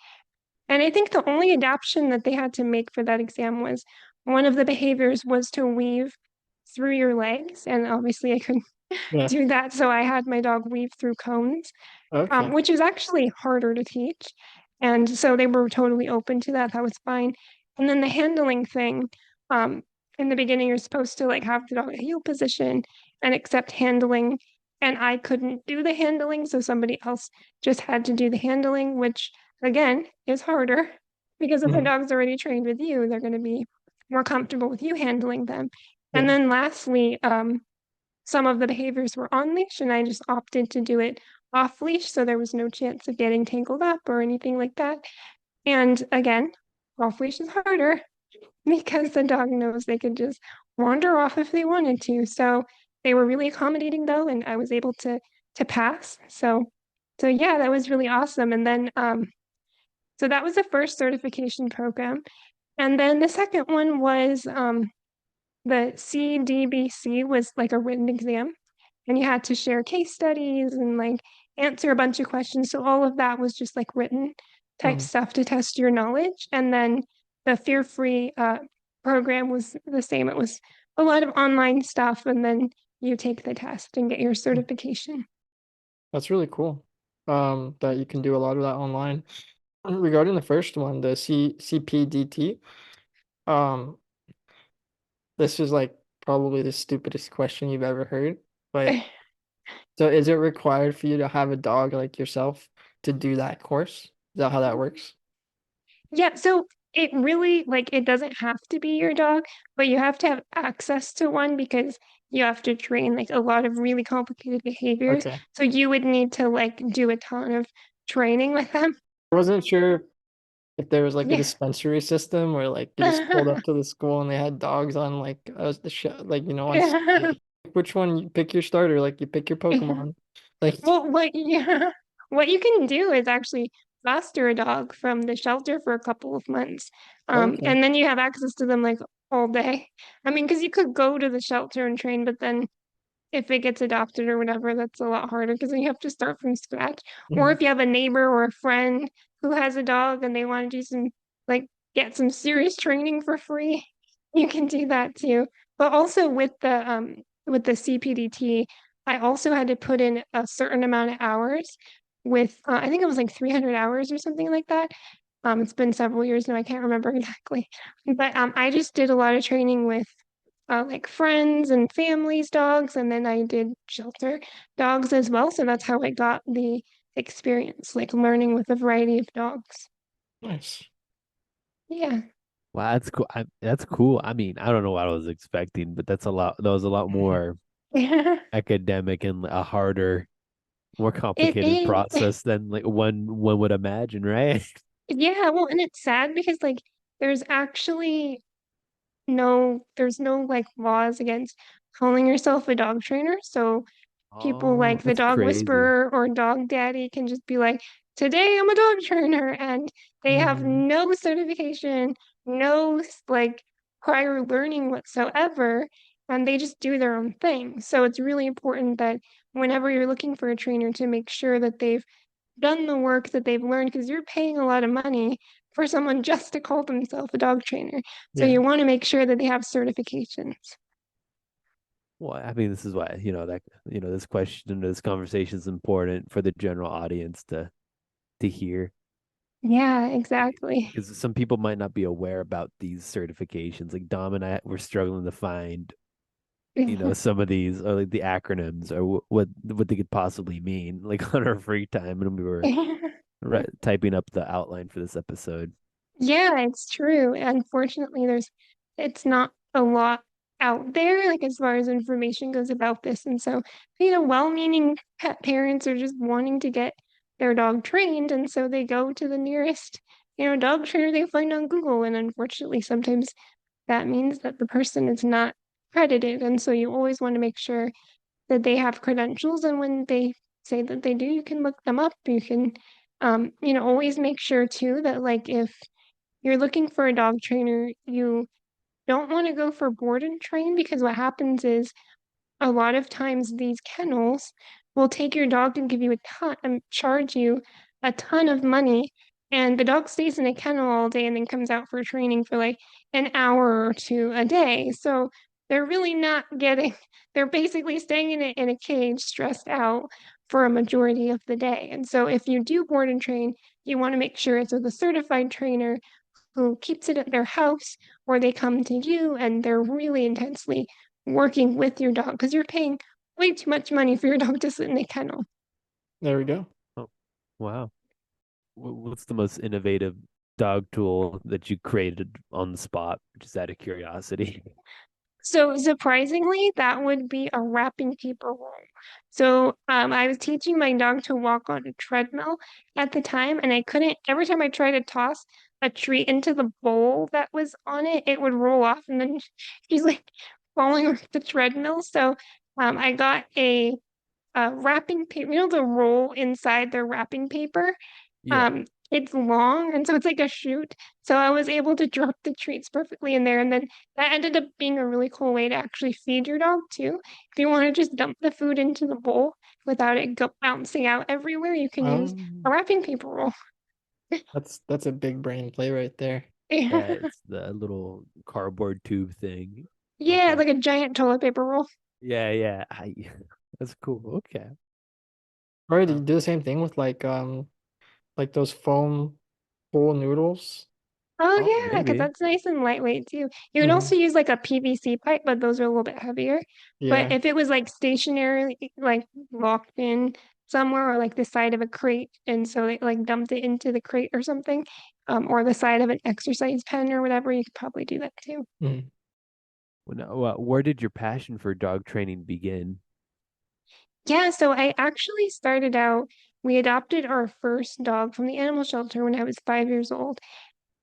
And I think the only adaptation that they had to make for that exam was one of the behaviors was to weave through your legs. And obviously I couldn't Yeah. do that. So I had my dog weave through cones, Okay. which is actually harder to teach. And so they were totally open to that. That was fine. And then the handling thing, um, in the beginning, you're supposed to like have the dog in a heel position and accept handling. And I couldn't do the handling, so somebody else just had to do the handling, which again is harder because if the Mhm. dog's already trained with you, they're going to be more comfortable with you handling them. And Yeah. then lastly, some of the behaviors were on leash, and I just opted to do it off leash, so there was no chance of getting tangled up or anything like that. And again, off leash is harder because the dog knows they could just wander off if they wanted to. So they were really accommodating though, and I was able to pass. So yeah, that was really awesome. And then so that was the first certification program. And then the second one was the CDBC was like a written exam, and you had to share case studies and like answer a bunch of questions. So all of that was just like written type Mhm. stuff to test your knowledge. And then the fear-free program was the same. It was a lot of online stuff, and then you take the test and get your certification. That's really cool. That you can do a lot of that online. Regarding the first one, the CPDT, um, this is like probably the stupidest question you've ever heard. But so is it required for you to have a dog like yourself to do that course? Is that how that works? Yeah, so it really like it doesn't have to be your dog, but you have to have access to one because you have to train like a lot of really complicated behaviors. Okay. So you would need to like do a ton of training with them. I wasn't sure if there was like a Yeah. dispensary system where like you just pulled up to the school and they had dogs on like the show, like on Yeah. which one you pick your starter, like you pick your Pokemon. Like Well, yeah, what you can do is actually foster a dog from the shelter for a couple of months. okay. And then you have access to them like all day. I mean, because you could go to the shelter and train, but then if it gets adopted or whatever, that's a lot harder because then you have to start from scratch. Or Mhm. if you have a neighbor or a friend who has a dog and they want to do some like get some serious training for free, you can do that too. But also with the CPDT, I also had to put in a certain amount of hours with I think it was like 300 hours or something like that. It's been several years now, I can't remember exactly. But I just did a lot of training with like friends and families' dogs, and then I did shelter dogs as well. So that's how I got the experience, like learning with a variety of dogs. Nice. Yeah. Wow, that's cool. That's cool. I mean, I don't know what I was expecting, but that's a lot. That was a lot more academic and a harder, more It complicated is. process than like one would imagine, right? Yeah, well, and it's sad because like there's actually there's no like laws against calling yourself a dog trainer. So people Oh, like the that's dog crazy. whisperer or dog daddy can just be like, today I'm a dog trainer, and they have Mhm. no certification, no like prior learning whatsoever, and they just do their own thing. So it's really important that whenever you're looking for a trainer to make sure that they've done the work that they've learned because you're paying a lot of money for someone just to call themselves a dog trainer. So Yeah. you want to make sure that they have certifications. Well, I mean, this is why, this question, this conversation is important for the general audience to hear. Yeah, exactly. Because some people might not be aware about these certifications. Like Dom and I were struggling to find, some of these or like the acronyms or what they could possibly mean, like on our free time, and we were typing up the outline for this episode. Yeah, it's true. Unfortunately, it's not a lot out there, like as far as information goes about this. And so, well-meaning pet parents are just wanting to get their dog trained. And so they go to the nearest, dog trainer they find on Google. And unfortunately, sometimes that means that the person is not credited. And so you always want to make sure that they have credentials. And when they say that they do, you can look them up. You can, always make sure too that like if you're looking for a dog trainer, you don't want to go for board and train because what happens is a lot of times these kennels will take your dog and give you a ton and charge you a ton of money, and the dog stays in a kennel all day and then comes out for training for like an hour or two a day. So they're really not getting they're basically staying in a cage stressed out for a majority of the day. And so if you do board and train, you want to make sure it's with a certified trainer who keeps it at their house, or they come to you and they're really intensely working with your dog because you're paying way too much money for your dog to sit in a kennel. There we go. Oh, wow. What's the most innovative dog tool that you created on the spot, just out of curiosity? So surprisingly, that would be a wrapping paper roll. So I was teaching my dog to walk on a treadmill at the time, and I couldn't, every time I tried to toss a treat into the bowl that was on it, it would roll off, and then she's like falling off the treadmill. So I got a wrapping paper, the roll inside the wrapping paper. Yeah, It's long, and so it's like a chute. So I was able to drop the treats perfectly in there, and then that ended up being a really cool way to actually feed your dog too. If you want to just dump the food into the bowl without it bouncing out everywhere, you can use a Um, wrapping paper roll. that's a big brain play right there. yeah, it's the little cardboard tube thing. Yeah, Okay. like a giant toilet paper roll. Yeah, yeah. That's cool. Okay. Or do you do the same thing with like those foam bowl noodles? Oh, Oh yeah, because maybe. that's nice and lightweight too. You would Hmm. also use like a PVC pipe, but those are a little bit heavier. But Yeah. if it was like stationary, like locked in somewhere or like the side of a crate, and so it like dumped it into the crate or something, or the side of an exercise pen or whatever, you could probably do that too. Mm. Well, now, where did your passion for dog training begin? Yeah, so I actually started out, we adopted our first dog from the animal shelter when I was 5 years old.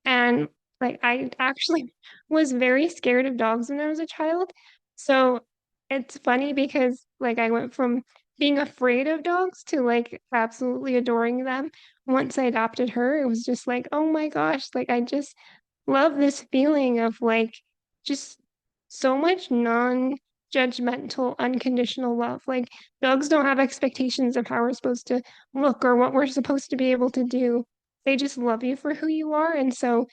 And like I actually was very scared of dogs when I was a child. So it's funny because like I went from being afraid of dogs to like absolutely adoring them. Once I adopted her, it was just like, oh my gosh, like I just love this feeling of like just so much non-judgmental, unconditional love. Like dogs don't have expectations of how we're supposed to look or what we're supposed to be able to do. They just love you for who you are. And so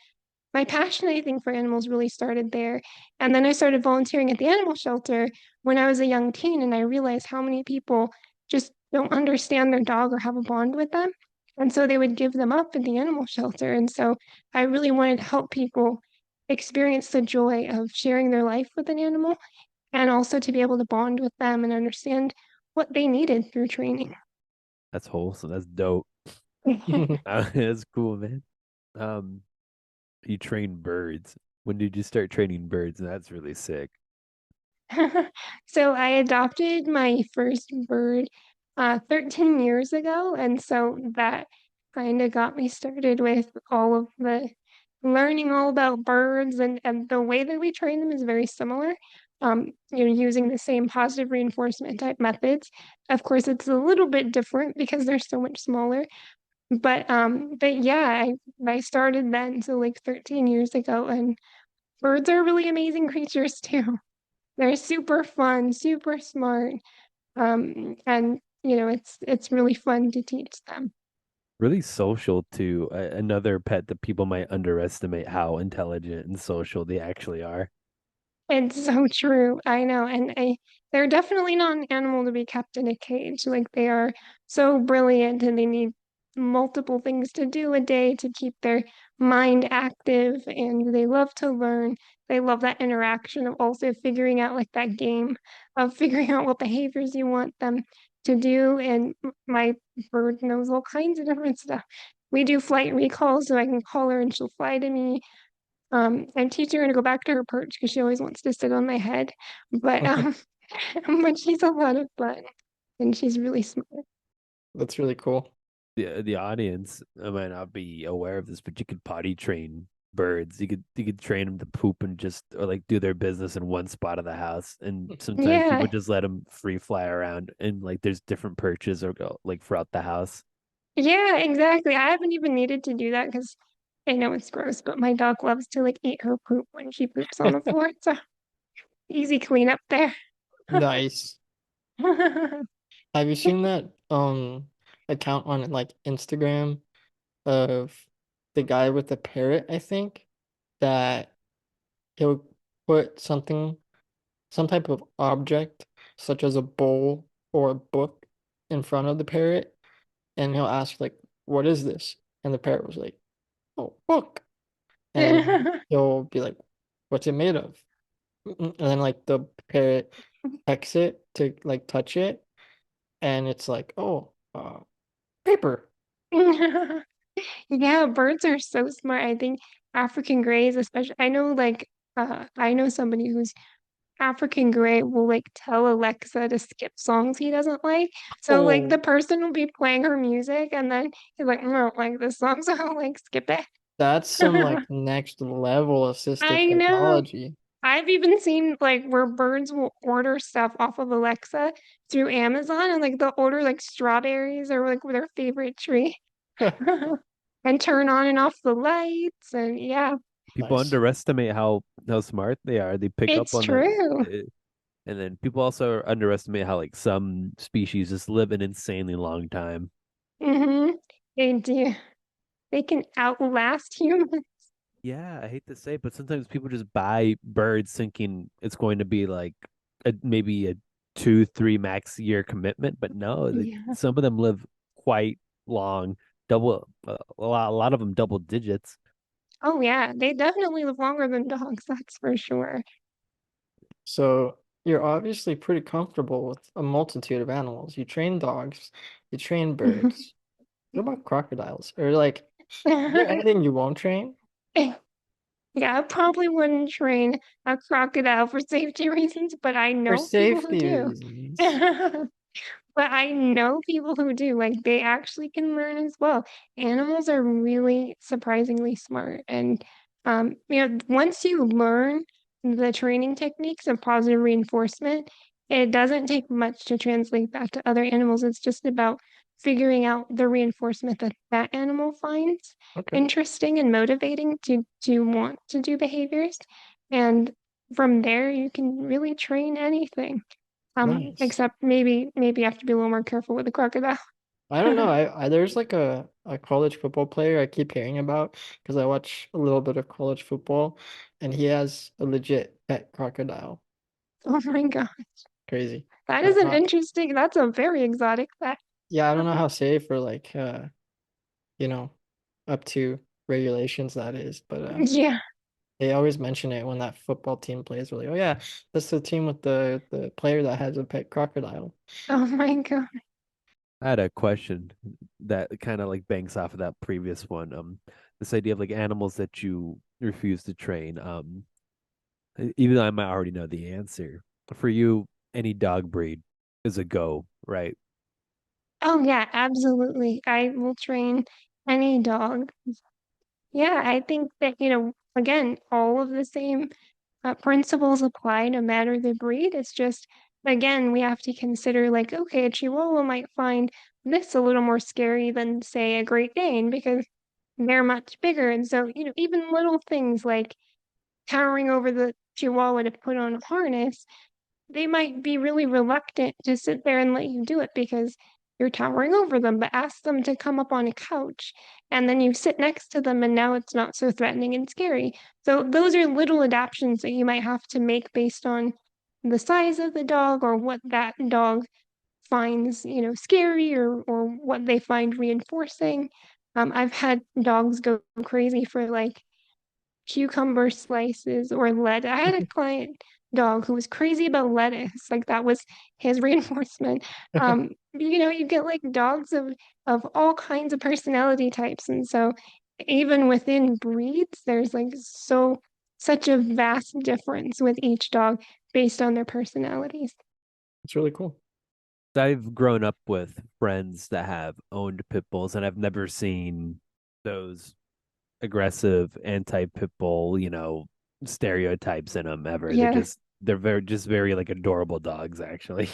my passion, I think, for animals really started there. And then I started volunteering at the animal shelter when I was a young teen, and I realized how many people just don't understand their dog or have a bond with them. And so they would give them up at the animal shelter. And so I really wanted to help people experience the joy of sharing their life with an animal and also to be able to bond with them and understand what they needed through training. That's wholesome. That's dope. That's cool, man. Um, you train birds. When did you start training birds? That's really sick. So I adopted my first bird 13 years ago, and so that kind of got me started with all of the learning all about birds and the way that we train them is very similar. You're using the same positive reinforcement type methods. Of course, it's a little bit different because they're so much smaller. But yeah, I started then, so like 13 years ago, and birds are really amazing creatures too. They're super fun, super smart. And it's really fun to teach them. Really social too. Another pet that people might underestimate how intelligent and social they actually are. It's so true. I know. They're definitely not an animal to be kept in a cage. Like they are so brilliant and they need multiple things to do a day to keep their mind active and they love to learn. They love that interaction of also figuring out like that game of figuring out what behaviors you want them to do. And my bird knows all kinds of different stuff. We do flight recalls, so I can call her and she'll fly to me. I'm teaching her to go back to her perch because she always wants to sit on my head. But but she's a lot of fun and she's really smart. That's really cool. The audience might not be aware of this, but you could potty train birds. You could train them to poop and just or like do their business in one spot of the house. And sometimes people Yeah, just let them free fly around and like there's different perches or go like throughout the house. yeah, exactly. I haven't even needed to do that because I know it's gross, but my dog loves to like eat her poop when she poops on the floor. So easy cleanup there. Nice. Have you seen that account on like Instagram of the guy with the parrot, I think, that he'll put some type of object, such as a bowl or a book, in front of the parrot, and he'll ask like, "What is this?" And the parrot was like, "Oh, book." And he'll be like, "What's it made of?" And then like the parrot pecks it to like touch it, and it's like, "Oh, paper." Yeah, birds are so smart. I think African greys, especially, I know somebody who's African Grey will like tell Alexa to skip songs he doesn't like. So like the Oh, person will be playing her music and then he's like, I don't like this song, so I'll like skip it. that's some like next level assistive I know. technology. I've even seen like where birds will order stuff off of Alexa through Amazon and like they'll order like strawberries or like their favorite tree and turn on and off the lights and yeah, People Nice. underestimate how smart they are. They pick up it's on the, true. and then people also underestimate how like some species just live an insanely long time. hmm They do. They can outlast humans. Yeah, I hate to say it, but sometimes people just buy birds thinking it's going to be like maybe a 2, 3 max year commitment, but no, Yeah. some of them live quite long, double a lot of them double digits. Oh yeah, they definitely live longer than dogs, that's for sure. So you're obviously pretty comfortable with a multitude of animals. You train dogs, you train birds. What about crocodiles? Or like, is there anything you won't train? Yeah, I probably wouldn't train a crocodile for safety reasons, but I For know people who safety do. reasons. But I know people who do, like they actually can learn as well. Animals are really surprisingly smart. And once you learn the training techniques of positive reinforcement, it doesn't take much to translate that to other animals. It's just about figuring out the reinforcement that that animal finds Okay, interesting and motivating to want to do behaviors. And from there, you can really train anything. nice. Except maybe you have to be a little more careful with the crocodile. I don't know. I there's like a college football player I keep hearing about because I watch a little bit of college football, and he has a legit pet crocodile. Oh my God. Crazy. That I is don't an know. interesting, that's a very exotic fact. Yeah, I don't know how safe or like you know, up to regulations that is, but Yeah. they always mention it when that football team plays. Really, oh yeah, that's the team with the player that has a pet crocodile. Oh my God. I had a question that kind of like banks off of that previous one. This idea of like animals that you refuse to train. Even though I might already know the answer. For you, any dog breed is a go, right? Oh yeah, absolutely. I will train any dog. Yeah, I think that, again, all of the same principles apply no matter the breed. It's just, again, we have to consider like, okay, a Chihuahua might find this a little more scary than, say, a Great Dane because they're much bigger. And so, even little things like towering over the Chihuahua to put on a harness, they might be really reluctant to sit there and let you do it because you're towering over them, but ask them to come up on a couch and then you sit next to them and now it's not so threatening and scary. So those are little adaptations that you might have to make based on the size of the dog or what that dog finds, scary or what they find reinforcing. I've had dogs go crazy for like cucumber slices or lettuce. I had a client dog who was crazy about lettuce. Like that was his reinforcement. You get like dogs of all kinds of personality types. And so even within breeds, there's like such a vast difference with each dog based on their personalities. It's really cool. I've grown up with friends that have owned pit bulls, and I've never seen those aggressive anti-pit bull, stereotypes in them ever. Yeah. They're very like adorable dogs, actually.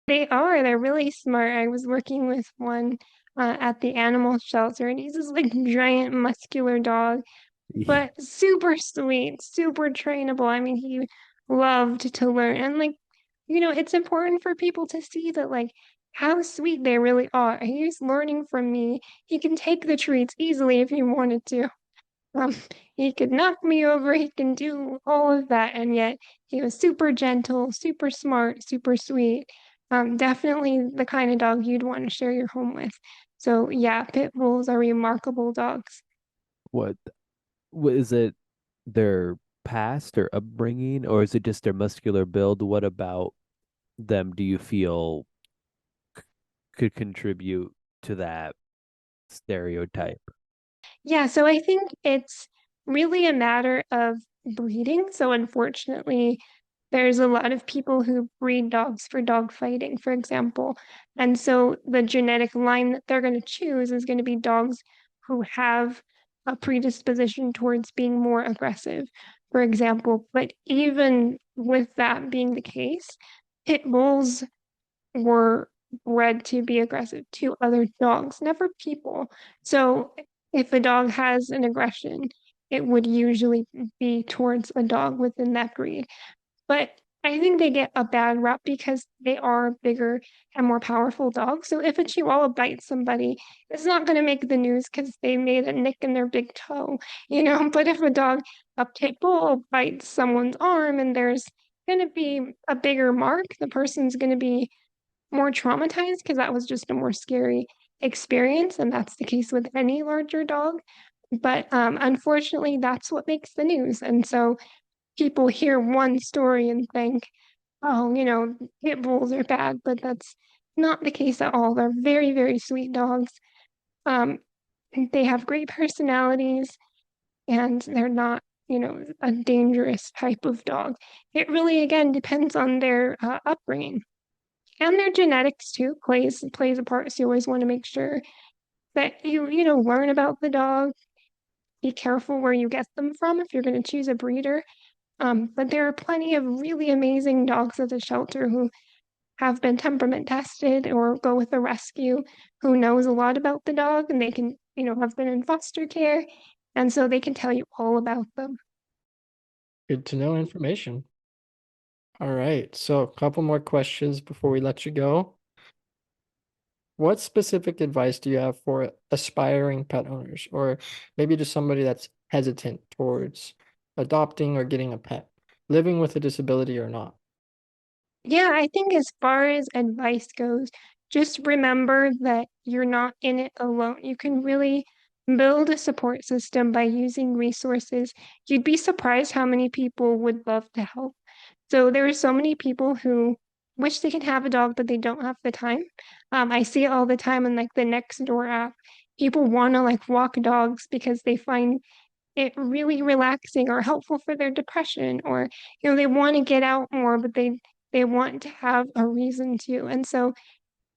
They are. They're really smart. I was working with one at the animal shelter, and he's this like giant muscular dog, but super sweet, super trainable. I mean, he loved to learn. And like, it's important for people to see that like how sweet they really are. He's learning from me. He can take the treats easily if he wanted to. Um, he could knock me over, he can do all of that, and yet he was super gentle, super smart, super sweet. Definitely the kind of dog you'd want to share your home with. So yeah, pit bulls are remarkable dogs. what what is it? Their past or upbringing, or is it just their muscular build? What about them do you feel could contribute to that stereotype? Yeah, so I think it's really a matter of breeding. So unfortunately, There's a lot of people who breed dogs for dog fighting, for example. And so the genetic line that they're going to choose is going to be dogs who have a predisposition towards being more aggressive, for example. But even with that being the case, pit bulls were bred to be aggressive to other dogs, never people. So if a dog has an aggression, it would usually be towards a dog within that breed. But I think they get a bad rap because they are bigger and more powerful dogs. So if a Chihuahua bites somebody, it's not going to make the news because they made a nick in their big toe, you know. But if a pit bull bites someone's arm and there's going to be a bigger mark, the person's going to be more traumatized because that was just a more scary experience. And that's the case with any larger dog. But unfortunately, that's what makes the news. And so people hear one story and think, oh, pit bulls are bad, but that's not the case at all. They're very, very sweet dogs. Um, they have great personalities and they're not, a dangerous type of dog. It really, again, depends on their upbringing and their genetics too plays a part. So you always want to make sure that you learn about the dog. Be careful where you get them from if you're going to choose a breeder. But there are plenty of really amazing dogs at the shelter who have been temperament tested or go with a rescue who knows a lot about the dog and they can, have been in foster care. And so they can tell you all about them. Good to know information. All right, so a couple more questions before we let you go. What specific advice do you have for aspiring pet owners, or maybe just somebody that's hesitant towards adopting or getting a pet, living with a disability or not? Yeah, I think as far as advice goes, just remember that you're not in it alone. You can really build a support system by using resources. You'd be surprised how many people would love to help. So there are so many people who wish they could have a dog, but they don't have the time. I see it all the time in like the Nextdoor app. People want to like walk dogs because they find it really relaxing or helpful for their depression, or they want to get out more, but they want to have a reason to. And so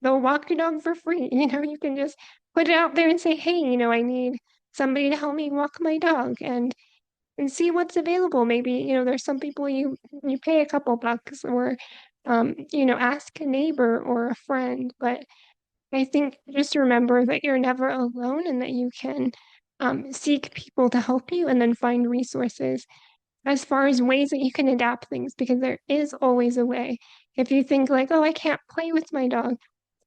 they'll walk your dog for free. You can just put it out there and say, hey, I need somebody to help me walk my dog and see what's available. Maybe, there's some people you pay a couple bucks or ask a neighbor or a friend. But I think just remember that you're never alone and that you can seek people to help you and then find resources as far as ways that you can adapt things, because there is always a way. If you think like, oh, I can't play with my dog,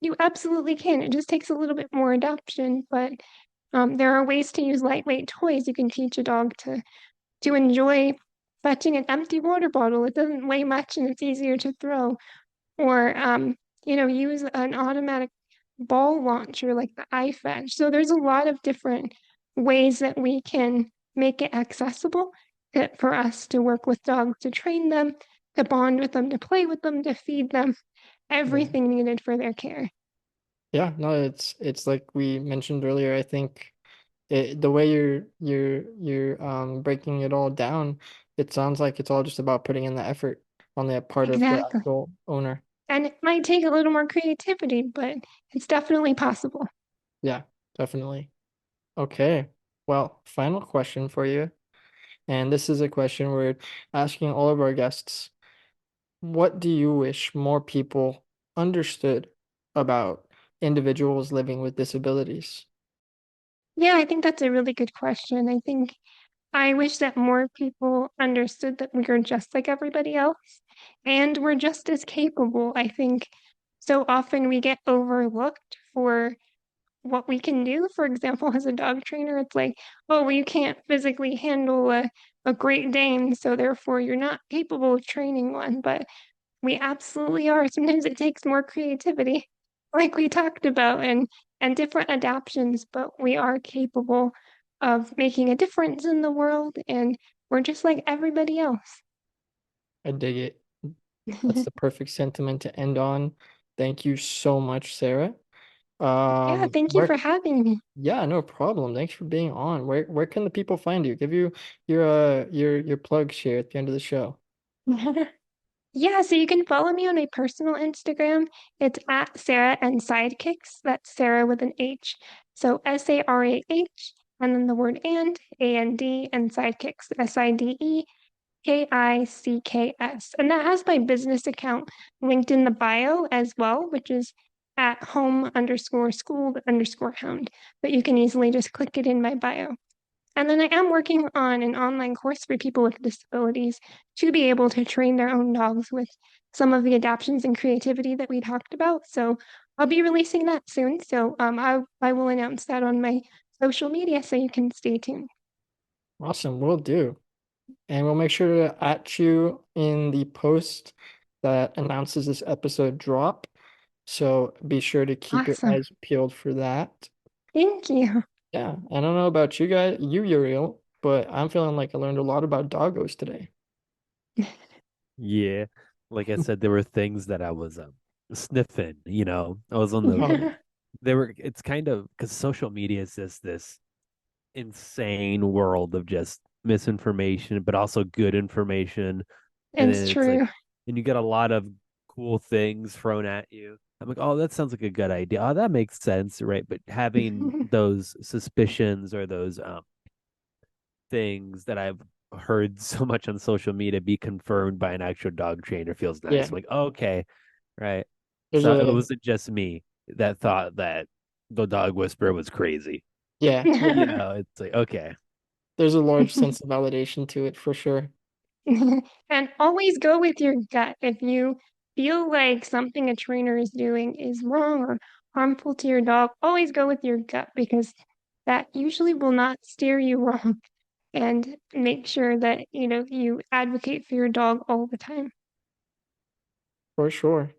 you absolutely can. It just takes a little bit more adaptation, but there are ways to use lightweight toys. You can teach a dog to enjoy fetching an empty water bottle. It doesn't weigh much and it's easier to throw. Or use an automatic ball launcher like the iFetch. So there's a lot of different ways that we can make it accessible for us to work with dogs, to train them, to bond with them, to play with them, to feed them, everything needed for their care. Yeah, no, it's like we mentioned earlier. I think the way you're breaking it all down, it sounds like it's all just about putting in the effort on the part of the Exactly. actual owner. And it might take a little more creativity, but it's definitely possible. Yeah, definitely. Okay. Well, final question for you. And this is a question we're asking all of our guests. What do you wish more people understood about individuals living with disabilities? Yeah, I think that's a really good question. I think I wish that more people understood that we are just like everybody else and we're just as capable. I think so often we get overlooked for what we can do. For example, as a dog trainer, it's like, oh, well, you can't physically handle a Great Dane, so therefore you're not capable of training one. But we absolutely are. Sometimes it takes more creativity, like we talked about, and different adaptations, but we are capable of making a difference in the world, and we're just like everybody else. I dig it. That's the perfect sentiment to end on. Thank you so much, Sarah. Yeah, thank you Where for having me. Yeah, no problem. Thanks for being on. Where can the people find you? Give you your plug share at the end of the show. Yeah, so you can follow me on my personal Instagram. It's at Sarah and Sidekicks. That's Sarah with an H. So SARAH, and then the word AND, and Sidekicks, SIDEKICKS. And that has my business account linked in the bio as well, which is at home_schooled_hound. But you can easily just click it in my bio. And then I am working on an online course for people with disabilities to be able to train their own dogs with some of the adaptations and creativity that we talked about. So I'll be releasing that soon. So I will announce that on my social media so you can stay tuned. Awesome, will do. And we'll make sure to at you in the post that announces this episode drop. So be sure to keep your Awesome. eyes peeled for that. Thank you. Yeah, I don't know about you guys, Uriel, but I'm feeling like I learned a lot about doggos today. Yeah, like I said, there were things that I was sniffing. I was on the. Oh, yeah. There were. It's kind of because social media is just this insane world of just misinformation, but also good information. And It's then it's like, true. and you get a lot of cool things thrown at you. I'm like, oh, that sounds like a good idea. Oh, that makes sense, right? But having those suspicions or those things that I've heard so much on social media be confirmed by an actual dog trainer feels nice. Yeah, I'm like, okay, right. there's So it a wasn't just me that thought that the dog whisperer was crazy. yeah, It's like, okay. there's a large sense of validation to it for sure. And always go with your gut. If you feel like something a trainer is doing is wrong or harmful to your dog, always go with your gut because that usually will not steer you wrong. And make sure that, you advocate for your dog all the time. For sure.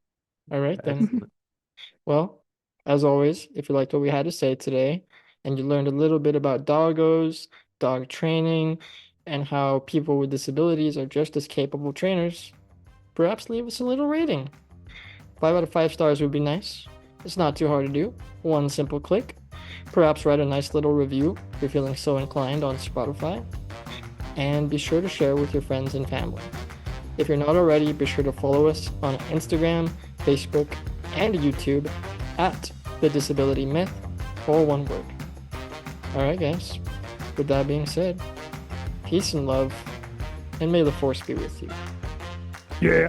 All right then. Excellent. Well, as always, if you liked what we had to say today and you learned a little bit about doggos, dog training, and how people with disabilities are just as capable trainers, perhaps leave us a little rating. 5 out of 5 stars would be nice. It's not too hard to do. One simple click. Perhaps write a nice little review if you're feeling so inclined on Spotify. And be sure to share with your friends and family. If you're not already, be sure to follow us on Instagram, Facebook, and YouTube at The Disability Myth, all one word. Alright, guys. With that being said, peace and love, and may the force be with you. Yeah.